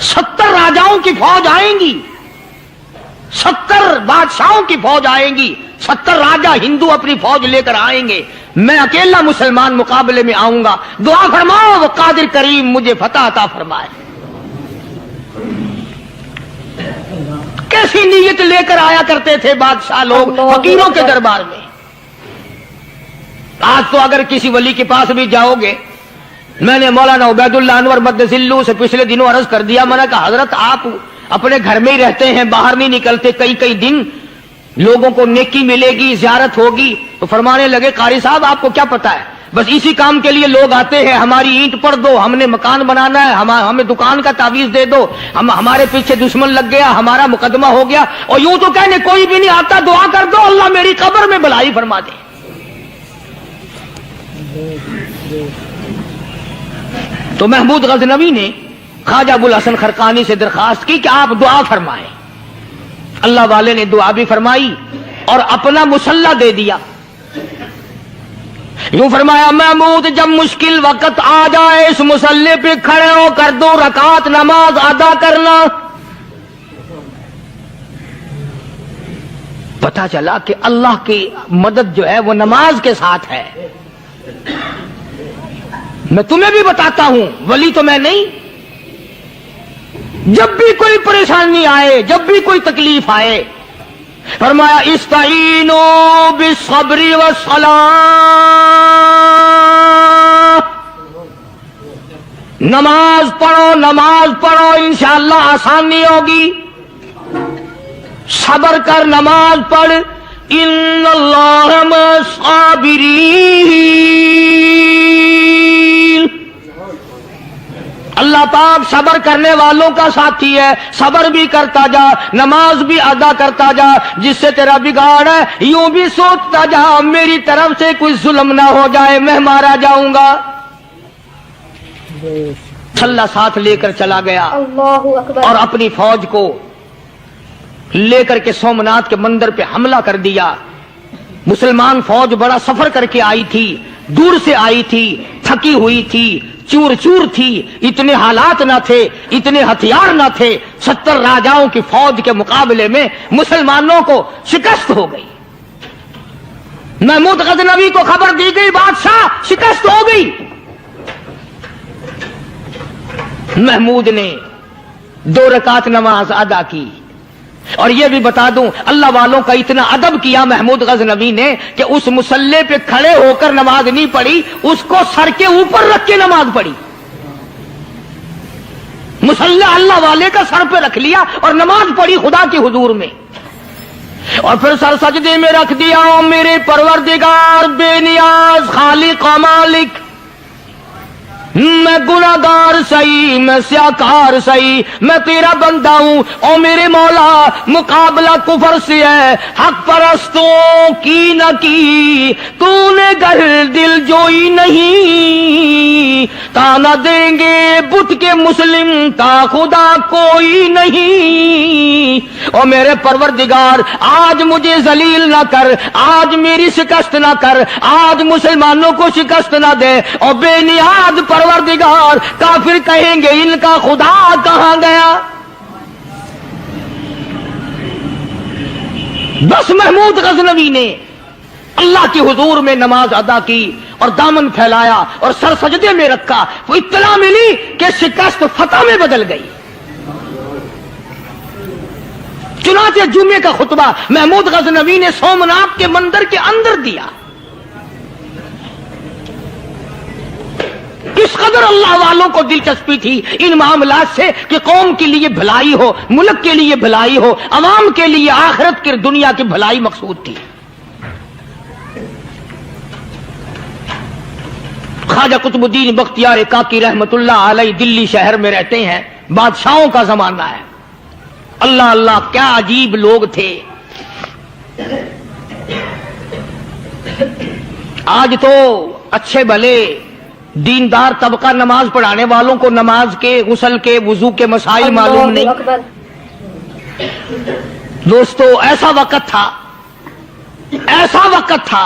S1: 70 राजाओं की फौज आएंगी, 70 बादशाहों की फौज आएंगी, 70 राजा हिंदू अपनी फौज लेकर आएंगे, मैं अकेला मुसलमान मुकाबले में आऊंगा। दुआ फरमाओ वो कादिर करीम मुझे फतह अता फरमाए। कैसी नीयत लेकर आया करते थे बादशाह लोग फकीरों के दरबार में। आज तो अगर किसी वली के पास भी जाओगे, मैंने मौलाना उबैदुल्लाह अनवर मद्दसिल्लू से पिछले दिनों अर्ज कर दिया, मैंने कहा हजरत आप अपने घर में ही रहते हैं, बाहर नहीं निकलते, कई कई दिन लोगों को नेकी मिलेगी, ज़ियारत होगी। तो फरमाने लगे कारी साहब आपको क्या पता है, बस इसी काम के लिए लोग आते हैं, हमारी ईंट पड़ दो, हमने मकान बनाना है, हमें दुकान का तावीज दे दो, हमारे पीछे दुश्मन लग गया, हमारा मुकदमा हो गया, और यूं तो कहने कोई भी नहीं आता, दुआ कर दो अल्लाह मेरी कब्र में भलाई फरमा दे। तो महमूद गजनवी ने ख्वाजा अबुल हसन खरकानी से दरखास्त की कि आप दुआ फरमाएं। अल्लाह वाले ने दुआ भी फरमाई और अपना मुसल्ला दे दिया। यूं फरमाया महमूद जब मुश्किल वक्त आ जाए इस मुसल्ले पे खड़े हो कर 2 रकात नमाज अदा करना। पता चला कि अल्लाह की मदद जो है वो नमाज के साथ है। मैं तुम्हें भी बताता हूं, वली तो मैं नहीं। जब भी कोई परेशानी आए, जब भी कोई तकलीफ आए, फरमाया इस्ताईनो बिस्सब्री वस्सलाह, नमाज पढ़ो इंशाअल्लाह आसानी होगी। सब्र कर, नमाज पढ़। इन्नल्लाह मस्साबिरीन, अल्लाह पाक सब्र करने वालों का साथी है, सब्र भी करता जा, नमाज भी अदा करता जा, जिससे तेरा बिगाड़ है यूं भी सोचता जा मेरी तरफ से कोई जुल्म ना हो जाए, मैं मारा जाऊंगा। छल्ला साथ लेकर चला गया
S4: अल्लाहु अकबर।
S1: और अपनी फौज को लेकर के सोमनाथ के मंदिर पे हमला कर दिया। मुसलमान फौज बड़ा सफर करके आई थी, दूर से आई थी, थकी हुई थी, चूर चूर थी, इतने हालात ना थे, इतने हथियार ना थे। 70 राजाओं की फौज के मुकाबले में मुसलमानों को शिकस्त हो गई। महमूद गजनवी को खबर दी गई बादशाह शिकस्त हो गई। महमूद ने 2 रकात नमाज अदा की। और यह भी बता दूं, अल्लाह वालों का इतना अदब किया महमूद गजनवी ने कि उस मुसल्ले पे खड़े होकर नमाज नहीं पढ़ी, उसको सर के ऊपर रख के नमाज पढ़ी। मुसल्ला अल्लाह वाले का सर पे रख लिया और नमाज पढ़ी खुदा के हुजूर में, और फिर सर सजदे में रख दिया। ओ मेरे परवरदिगार बेनियाज खालिक व मालिक, मैं गुनाहगार सही, मैं स्याकार सही, मैं तेरा बंदा हूं। ओ मेरे मौला, मुकाबला कुफर से है, हक परस्तों की न की तूने घर दिल जोई नहीं, ताना देंगे बुत के मुस्लिम ता खुदा कोई नहीं। ओ मेरे परवरदिगार, आज मुझे जलील ना कर, आज मेरी शिकस्त ना कर, आज मुसलमानों को शिकस्त ना दे। और बेनियाज परवरदिगार, काफिर कहेंगे इनका खुदा कहां गया। बस महमूद गजनवी ने अल्लाह के हुजूर में नमाज अदा की और दामन फैलाया और सर सजदे में रखा। वो इत्तला मिली कि शिकस्त फतह में बदल गई। चुनाचे जुमे का खुतबा महमूद गजनवी ने सोमनाथ के मंदिर के अंदर दिया। किस कदर अल्लाह वालों को दिलचस्पी थी इन मामलात से कि कौम के लिए भलाई हो, मुल्क के लिए भलाई हो, अवाम के लिए आखिरत की दुनिया की भलाई मकसूद थी। ख्वाजा कुतुबुद्दीन बख्तियार काकी रहमतुल्लाह अलैह दिल्ली शहर में रहते हैं। बादशाहों का जमाना है। अल्लाह अल्लाह क्या अजीब लोग थे। आज तो अच्छे भले दीनदार तबका नमाज पढ़ाने वालों को नमाज के, गुस्ल के, वुजू के मसाइल मालूम नहीं। दोस्तों, ऐसा वक्त था, ऐसा वक्त था,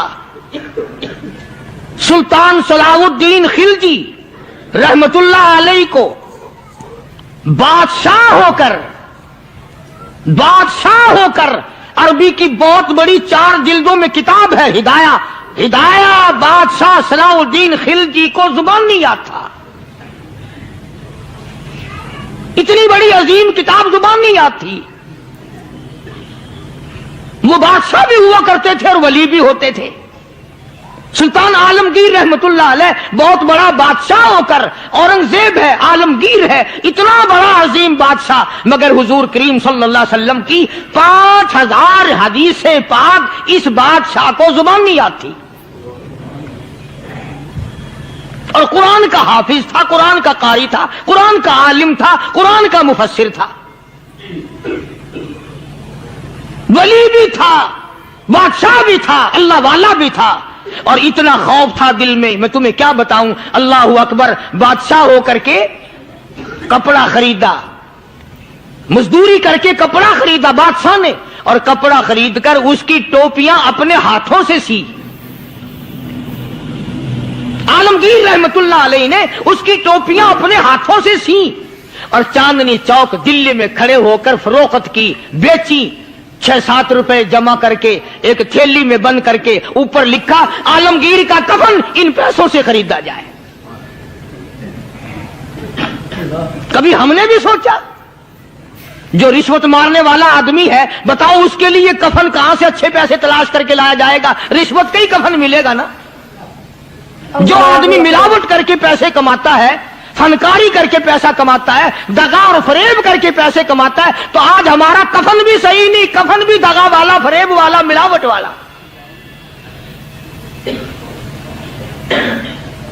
S1: सुल्तान सलाहुद्दीन खिलजी रहमतुल्लाह अलैह को बादशाह होकर अरबी की बहुत बड़ी 4 जिल्दों में किताब है हिदाया बादशाह सलाहुद्दीन खिलजी को जुबान नहीं आता। इतनी बड़ी अजीम किताब जुबान नहीं आती। वो बादशाह भी हुआ करते थे और वली भी होते थे। सुल्तान आलमगीर रहमतुल्लाह अलैह बहुत बड़ा बादशाह होकर, औरंगजेब है, आलमगीर है, इतना बड़ा अजीम बादशाह, मगर हुजूर करीम सल्लल्लाहु अलैहि वसल्लम की 5000 हदीसें पाक इस बादशाह को जुबान नहीं आती। और कुरान का हाफिज था, कुरान का कारी था, कुरान का आलिम था, कुरान का मुफस्सिर था, वली भी था, बादशाह भी था, अल्लाह वाला भी था। और इतना खौफ था दिल में, मैं तुम्हें क्या बताऊं। अल्लाह अकबर, बादशाह होकर के कपड़ा खरीदा, मजदूरी करके कपड़ा खरीदा बादशाह ने, और कपड़ा खरीद कर उसकी टोपियां अपने हाथों से सी। आलमगीर रहमतुल्लाह अलैह ने उसकी टोपियां अपने हाथों से सी और चांदनी चौक दिल्ली में खड़े होकर फरोख्त की, बेची। 6-7 रुपए जमा करके एक थैली में बंद करके ऊपर लिखा आलमगीर का कफन इन पैसों से खरीदा जाए। कभी हमने भी सोचा जो रिश्वत मारने वाला आदमी है, बताओ उसके लिए कफन कहां से अच्छे पैसे तलाश करके लाया जाएगा। रिश्वत का ही कफन मिलेगा ना। जो आदमी मिलावट करके पैसे कमाता है, फनकारी करके पैसा कमाता है, दगा और फरेब करके पैसे कमाता है, तो आज हमारा कफन भी सही नहीं, कफन भी दगा वाला, फरेब वाला, मिलावट वाला।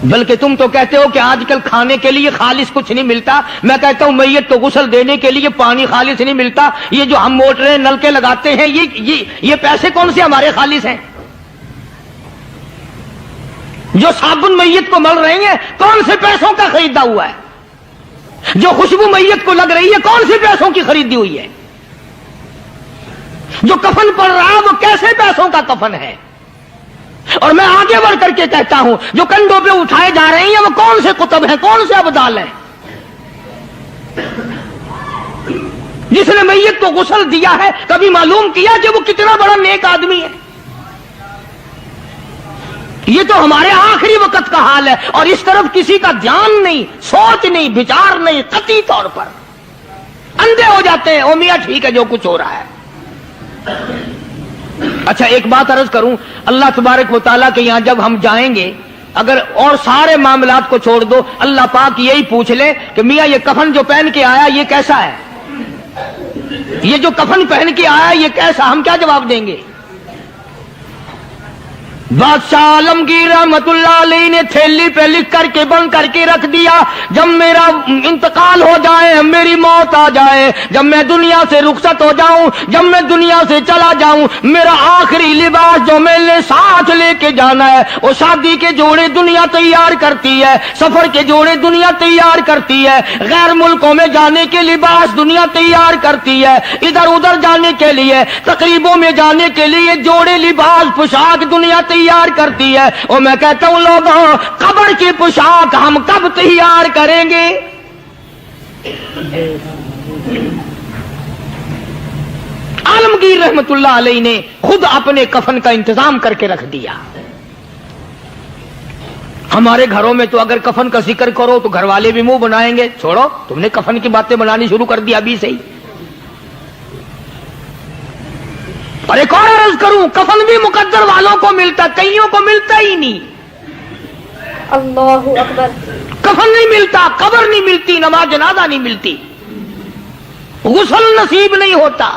S1: बल्कि तुम तो कहते हो कि आजकल खाने के लिए खालिस कुछ नहीं मिलता। मैं कहता हूं मैयत को गुस्ल देने के लिए पानी खालिस नहीं मिलता। ये जो हम मोटरें नलके लगाते हैं ये पैसे कौन से हमारे खालिस हैं? जो साबुन मैयत को मल रही है कौन से पैसों का खरीदा हुआ है? जो खुशबू मैयत को लग रही है कौन से पैसों की खरीदी हुई है? जो कफन पड़ रहा है वो कैसे पैसों का कफन है? और मैं आगे बढ़ करके कहता हूं जो कंधों पे उठाए जा रहे हैं वो कौन से कुतुब हैं, कौन से अबदाल हैं? जिसने मैयत को गुस्ल दिया है कभी मालूम किया कि वो कितना बड़ा नेक आदमी है? ये तो हमारे आखिरी वक्त का हाल है और इस तरफ किसी का ध्यान नहीं, सोच नहीं, विचार नहीं, कतई तौर पर अंधे हो जाते हैं। ओ मियां ठीक है जो कुछ हो रहा है। अच्छा एक बात अर्ज करूं, अल्लाह तबारक व तआला के यहां जब हम जाएंगे, अगर और सारे मामलात को छोड़ दो, अल्लाह पाक यही पूछ ले कि मियां ये कफन जो पहन के आया ये कैसा है? ये जो कफन पहन के आया ये कैसा? हम क्या जवाब देंगे? बादशाह आलमगीर रहमतुल्लाह अलैहि ने थैली पे लिख करके बंद करके रख दिया, जब मेरा इंतकाल हो जाए, मेरी मौत आ जाए, जब मैं दुनिया से रुखसत हो जाऊं, जब मैं दुनिया से चला जाऊं, मेरा आखिरी लिबास जो मैंने साथ लेके जाना है वो शादी के जोड़े दुनिया तैयार करती है, सफर के जोड़े दुनिया तैयार करती है, गैर मुल्कों में जाने के लिबास दुनिया तैयार करती है, इधर उधर जाने के लिए, तकरीबों में जाने के लिए जोड़े लिबास पोशाक दुनिया तैयार करती है। और मैं कहता हूं लोगों, कब्र की पोशाक हम कब तैयार करेंगे? आलमगीर रहमतुल्लाह अलैहि ने खुद अपने कफन का इंतजाम करके रख दिया। हमारे घरों में तो अगर कफन का जिक्र करो तो घर वाले भी मुंह बनाएंगे, छोड़ो तुमने कफन की बातें बनानी शुरू कर दिया अभी से ही। और एक और अर्ज करूं, कफन भी मुकद्दर वालों को मिलता, कईयों को मिलता ही नहीं।
S4: अल्लाहु अकबर।
S1: कफन नहीं मिलता, कब्र नहीं मिलती, नमाज जनाजा नहीं मिलती, गुस्ल नसीब नहीं होता।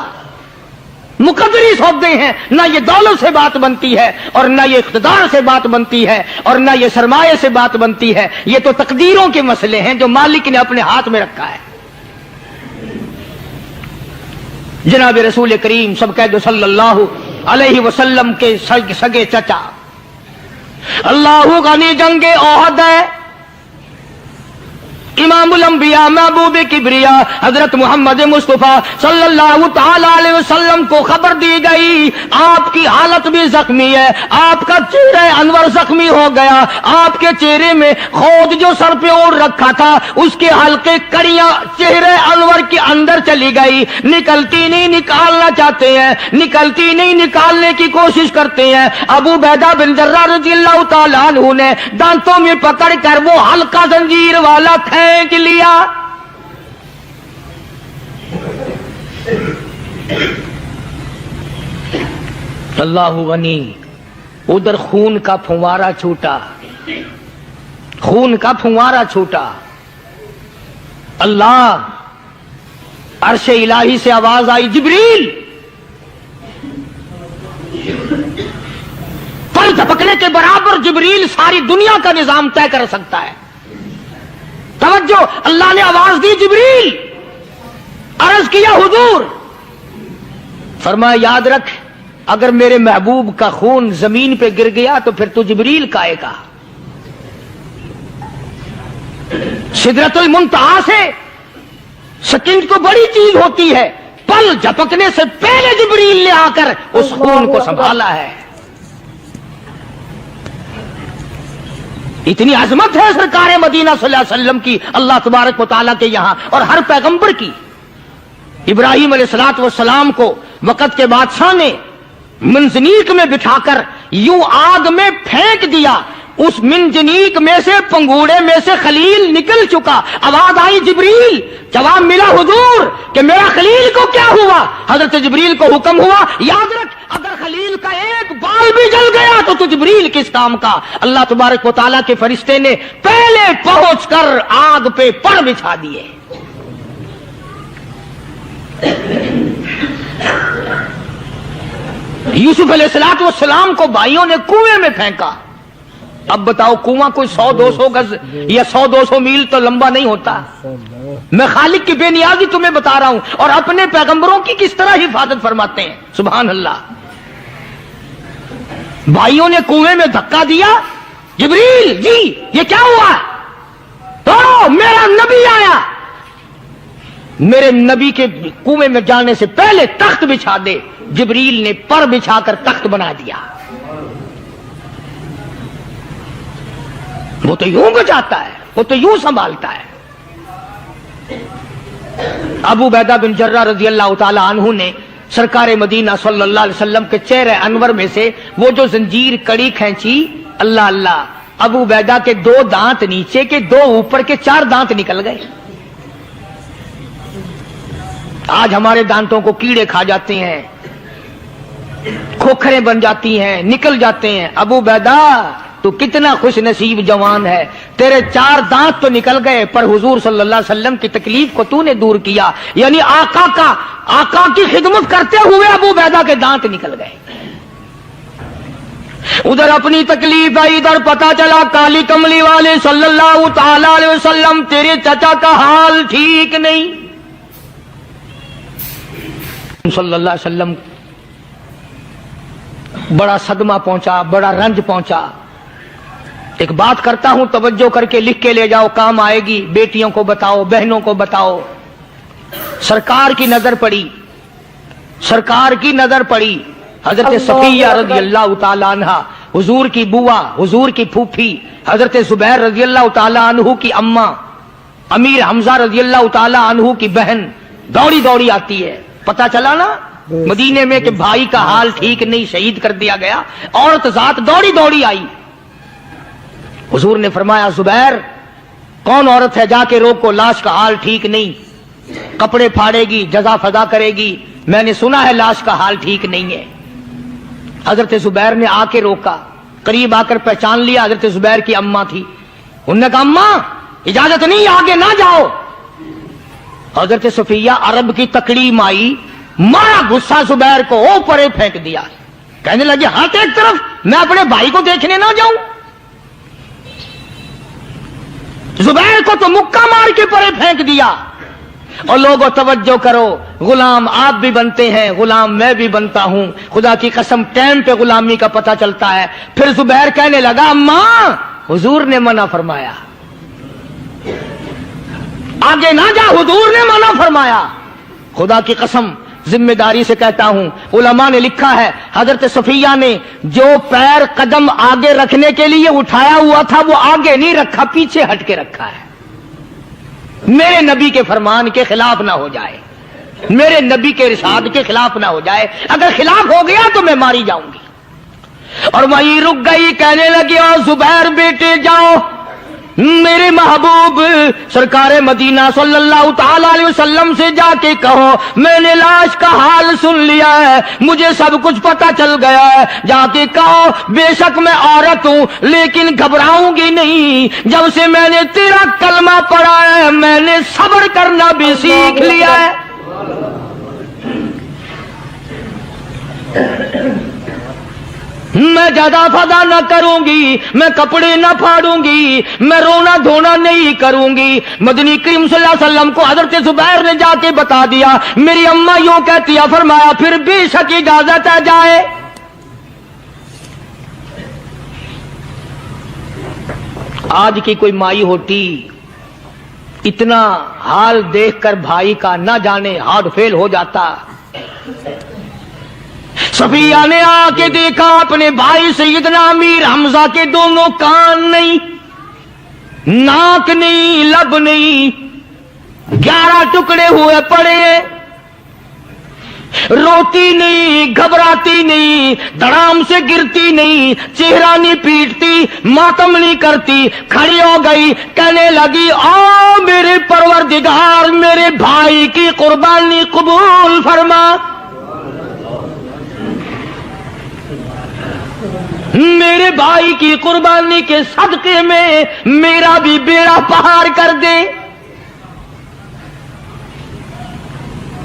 S1: मुकद्दरी सौदे हैं, ना ये दौलत से बात बनती है और ना ये इख्तिदार से बात बनती है और ना ये सरमाए से बात बनती है। ये तो तकदीरों के मसले हैं जो मालिक ने अपने हाथ में रखा है। जनाब रसूल करीम सब कह दो सल्लल्लाहु अलैहि वसल्लम के सगे चचा अल्लाहु गनी जंगे ओहद है, इमामुल अंबिया महबूब किबरिया हजरत मोहम्मद मुस्तफा सल्लल्लाहु ताला अलैहि वसल्लम को खबर दी गई, आपकी हालत भी जख्मी है, आपका चेहरा अनवर जख्मी हो गया, आपके चेहरे में खोद जो सर पे ओढ़ रखा था उसके हल्के कड़ियां चेहरे अनवर के अंदर चली गई, निकलती नहीं, निकालना चाहते हैं, निकलती नहीं, निकालने की कोशिश करते हैं। अबू बैदा बिन जर्राह रज़ियल्लाहु ताला अन्हु ने दांतों में पकड़ कर वो हल्का जंजीर वाला फेंक लिया। अल्लाहु गनी, उधर खून का फुवारा छूटा, खून का फुवारा छूटा। अल्लाह अर्श इलाही से आवाज आई, जिब्रील। पर झपकने के बराबर जिब्रील सारी दुनिया का निजाम तय कर सकता है। तवज्जो, अल्लाह ने आवाज दी, जिब्रील। अर्ज किया, हुजूर। फरमाया, याद रख, अगर मेरे महबूब का खून जमीन पे गिर गया तो फिर तू जिब्रील का आएगा। सिदरतुल मुंतहा से सेकंड को बड़ी चीज होती है, पल झपकने से पहले जिब्रील ने आकर उस खून को संभाला है। इतनी अजमत है सरकार मदीना सल्लल्लाहु अलैहि वसल्लम की, अल्लाह तबारक व तआला के यहां और हर पैगंबर की। इब्राहिम अलैहिस्सलातु वस्सलाम को वक़्त के बादशाह ने मंजनीक में बिठाकर यूं आग में फेंक दिया, उस मिंजनीक में से, पंगूड़े में से खलील निकल चुका। आवाज आई, जिब्रील। जवाब मिला, हुजूर, कि मेरा खलील को क्या हुआ? हजरत जिब्रील को हुक्म हुआ, याद रख, अगर खलील का एक बाल भी जल गया तो तू जिब्रील किस काम का? अल्लाह तबारक व तआला के फरिश्ते ने पहले पहुंचकर आग पे पड़ बिछा दिए। यूसुफ अलैहिस्सलातु वस्सलाम को भाइयों ने कुएं में फेंका, अब बताओ कुआं कोई 100-200 गज या 100-200 मील तो लंबा नहीं होता। मैं खालिक की बेनियाजी तुम्हें बता रहा हूं और अपने पैगंबरों की किस तरह हिफाजत फरमाते हैं। सुभान अल्लाह। भाइयों ने कुएं में धक्का दिया, जिब्रील जी ये क्या हुआ? तो मेरा नबी आया। मेरे नबी के कुएं में जाने से पहले तख्त बिछा दे। जिब्रील ने पर बिछाकर तख्त बना दिया। वो तो यूं बचाता है, वो तो यूं संभालता है। अबू बैदा बिन जर्रा रजी अल्लाह ताला अन्हु ने सरकार मदीना सल्लल्लाहु अलैहि वसल्लम के चेहरे अनवर में से वो जो जंजीर कड़ी खींची, अल्लाह अल्लाह, अबू बैदा के 2 दांत नीचे के, 2 ऊपर के, 4 दांत निकल गए। आज हमारे दांतों को कीड़े खा जाते हैं, खोखरें बन जाती हैं, निकल जाते हैं। अबू बैदा तू कितना खुश नसीब जवान है, तेरे 4 दांत तो निकल गए पर हुजूर सल्लल्लाहु अलैहि वसल्लम की तकलीफ को तूने दूर किया। यानी आका की खिदमत करते हुए अबू बैदा के दांत निकल गए। उधर अपनी तकलीफ आई, इधर पता चला काली कमली वाले सल्लल्लाहु ताला अलैहि वसल्लम तेरे चाचा का हाल ठीक नहीं। सल्लल्लाहु अलैहि वसल्लम बड़ा सदमा पहुंचा, बड़ा रंज पहुंचा। एक बात करता हूं, तवज्जो करके लिख के ले जाओ, काम आएगी। बेटियों को बताओ, बहनों को बताओ। सरकार की नजर पड़ी, सरकार की नजर पड़ी। हजरत सफिया रजी अल्लाह ताला अन्हा, हुजूर की बुआ, हुजूर की फूफी, हजरत जुबैर रजी अल्लाह ताला अन्हु की अम्मा, अमीर हमजा रजी अल्लाह ताला अन्हु की बहन दौड़ी दौड़ी आती है। पता चला ना मदीने में कि भाई का हाल ठीक नहीं, शहीद कर दिया गया। औरत जात दौड़ी दौड़ी आई। हुजूर ने फरमाया, जुबैर कौन औरत है, जाके रोको, लाश का हाल ठीक नहीं, कपड़े फाड़ेगी, जजा फजा करेगी, मैंने सुना है लाश का हाल ठीक नहीं है। हजरत जुबैर ने आके रोका, करीब आकर पहचान लिया, हजरत जुबैर की अम्मा थी। उन्होंने कहा अम्मा इजाजत नहीं, आगे ना जाओ। हजरत सफिया अरब की तकड़ी माई, मारा गुस्सा जुबैर को, ओ परे फेंक दिया। कहने लगे हाथ एक तरफ, मैं अपने भाई को देखने ना जाऊं। जुबैर को तो मुक्का मार के परे फेंक दिया। और लोगों तवज्जो करो, गुलाम आप भी बनते हैं, गुलाम मैं भी बनता हूं। खुदा की कसम टाइम पे गुलामी का पता चलता है। फिर जुबैर कहने लगा अम्मा हुजूर ने मना फरमाया, आगे ना जा, हुजूर ने मना फरमाया। खुदा की कसम जिम्मेदारी से कहता हूं, उलमा ने लिखा है हजरत सफिया ने जो पैर कदम आगे रखने के लिए उठाया हुआ था वो आगे नहीं रखा, पीछे हट के रखा है। मेरे नबी के फरमान के खिलाफ ना हो जाए, मेरे नबी के इरशाद के खिलाफ ना हो जाए। अगर खिलाफ हो गया तो मैं मारी जाऊंगी। और वहीं रुक गई, कहने लगी और जुबैर बेटे जाओ, मेरे महबूब सरकार मदीना सल्लल्लाहु ताला अलैहि वसल्लम से जाके कहो मैंने लाश का हाल सुन लिया है, मुझे सब कुछ पता चल गया है। जाके कहो बेशक मैं औरत हूं लेकिन घबराऊंगी नहीं, जब से मैंने तेरा कलमा पढ़ा है मैंने सब्र करना भी सीख लिया है। मैं ज्यादा फदा न करूंगी, मैं कपड़े न फाड़ूंगी, मैं रोना धोना नहीं करूंगी। मदनी करीम सल्लल्लाहु अलैहि वसल्लम को हजरत जुबैर ने जाके बता दिया, मेरी अम्मा यूं कहती है, फरमाया फिर बेशक इजाजत है जाए। आज की कोई माई होती इतना हाल देखकर भाई का ना जाने हार्ट फेल हो जाता। सफिया ने आके देखा अपने भाई सैयदना अमीर हमजा के दोनों कान नहीं, नाक नहीं, लब नहीं, 11 टुकड़े हुए पड़े हैं। रोती नहीं, घबराती नहीं, धड़ाम से गिरती नहीं, चेहरा नहीं पीटती, मातम नहीं करती, खड़ी हो गई, कहने लगी ओ मेरे परवरदिगार मेरे भाई की कुर्बानी कबूल फरमा, मेरे भाई की कुर्बानी के सदके में मेरा भी बेड़ा पार कर दे।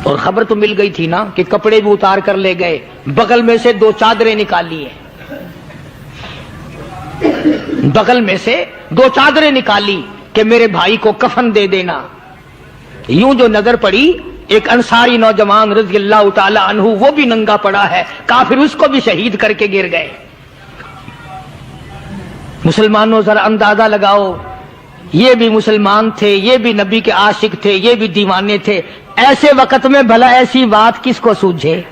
S1: और खबर तो मिल गई थी ना कि कपड़े भी उतार कर ले गए, बगल में से 2 चादरें निकाली हैं। बगल में से 2 चादरें निकाली कि मेरे भाई को कफन दे देना। यूं जो नजर पड़ी, एक अंसारी नौजवान रज़ी अल्लाह ताला अन्हु, वो भी नंगा पड़ा है, काफिर उसको भी शहीद करके गिर गए। मुसलमानों जरा अंदाजा लगाओ, ये भी मुसलमान थे, ये भी नबी के आशिक थे, ये भी दीवाने थे। ऐसे वक्त में भला ऐसी बात किसको सूझे?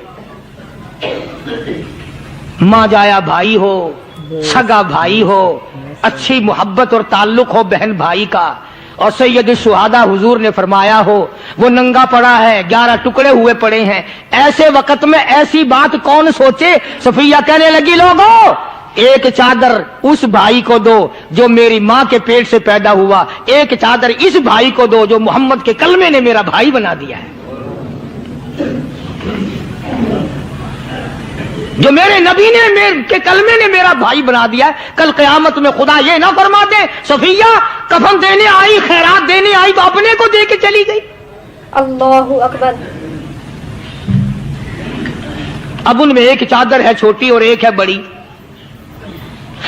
S1: मां जाया भाई हो, सगा भाई हो, अच्छी मोहब्बत और ताल्लुक हो बहन भाई का, और सैयद शुहादा हुजूर ने फरमाया हो, वो नंगा पड़ा है, 11 टुकड़े हुए पड़े हैं। ऐसे वक्त में ऐसी बात कौन सोचे? सफिया कहने लगी, लोगों एक चादर उस भाई को दो जो मेरी मां के पेट से पैदा हुआ, एक चादर इस भाई को दो जो मोहम्मद के कलमे ने मेरा भाई बना दिया है, जो मेरे नबी ने मेरे के कलमे ने मेरा भाई बना दिया है। कल क़यामत में खुदा ये ना फरमा दे, सफिया कफन देने आई, खैरात देने आई, तो अपने को दे के चली गई।
S4: अल्लाहु अकबर।
S1: अब उनमें एक चादर है छोटी और एक है बड़ी।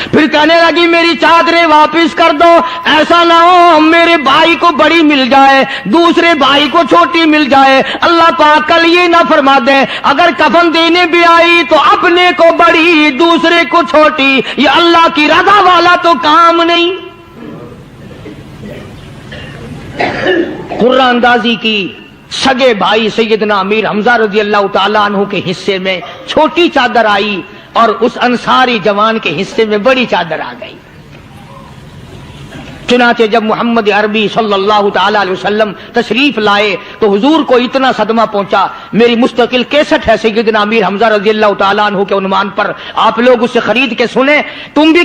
S1: फिर कहने लगी, मेरी चादरें वापस कर दो, ऐसा ना हो मेरे भाई को बड़ी मिल जाए, दूसरे भाई को छोटी मिल जाए। अल्लाह पाक कल ये ना फरमा दे, अगर कफन देने भी आई तो अपने को बड़ी, दूसरे को छोटी। ये अल्लाह की रज़ा वाला तो काम नहीं। कुर्रा अंदाजी की, सगे भाई सैयदना अमीर हमजा रज़ी अल्लाह ताला अन्हु के हिस्से में छोटी चादर आई और उस अंसारी जवान के हिस्से में बड़ी चादर आ गई। चुनाचे जब मोहम्मद अरबी सल्लल्लाहु ताला अलैहि वसल्लम तशरीफ लाए तो हुजूर को इतना सदमा पहुंचा। मेरी मुस्तकिल कैसेट है सैयदना अमीर हमजा रज़ी अल्लाह ताला अन्हु के उन्वान पर, आप लोग उसे खरीद के सुने। तुम भी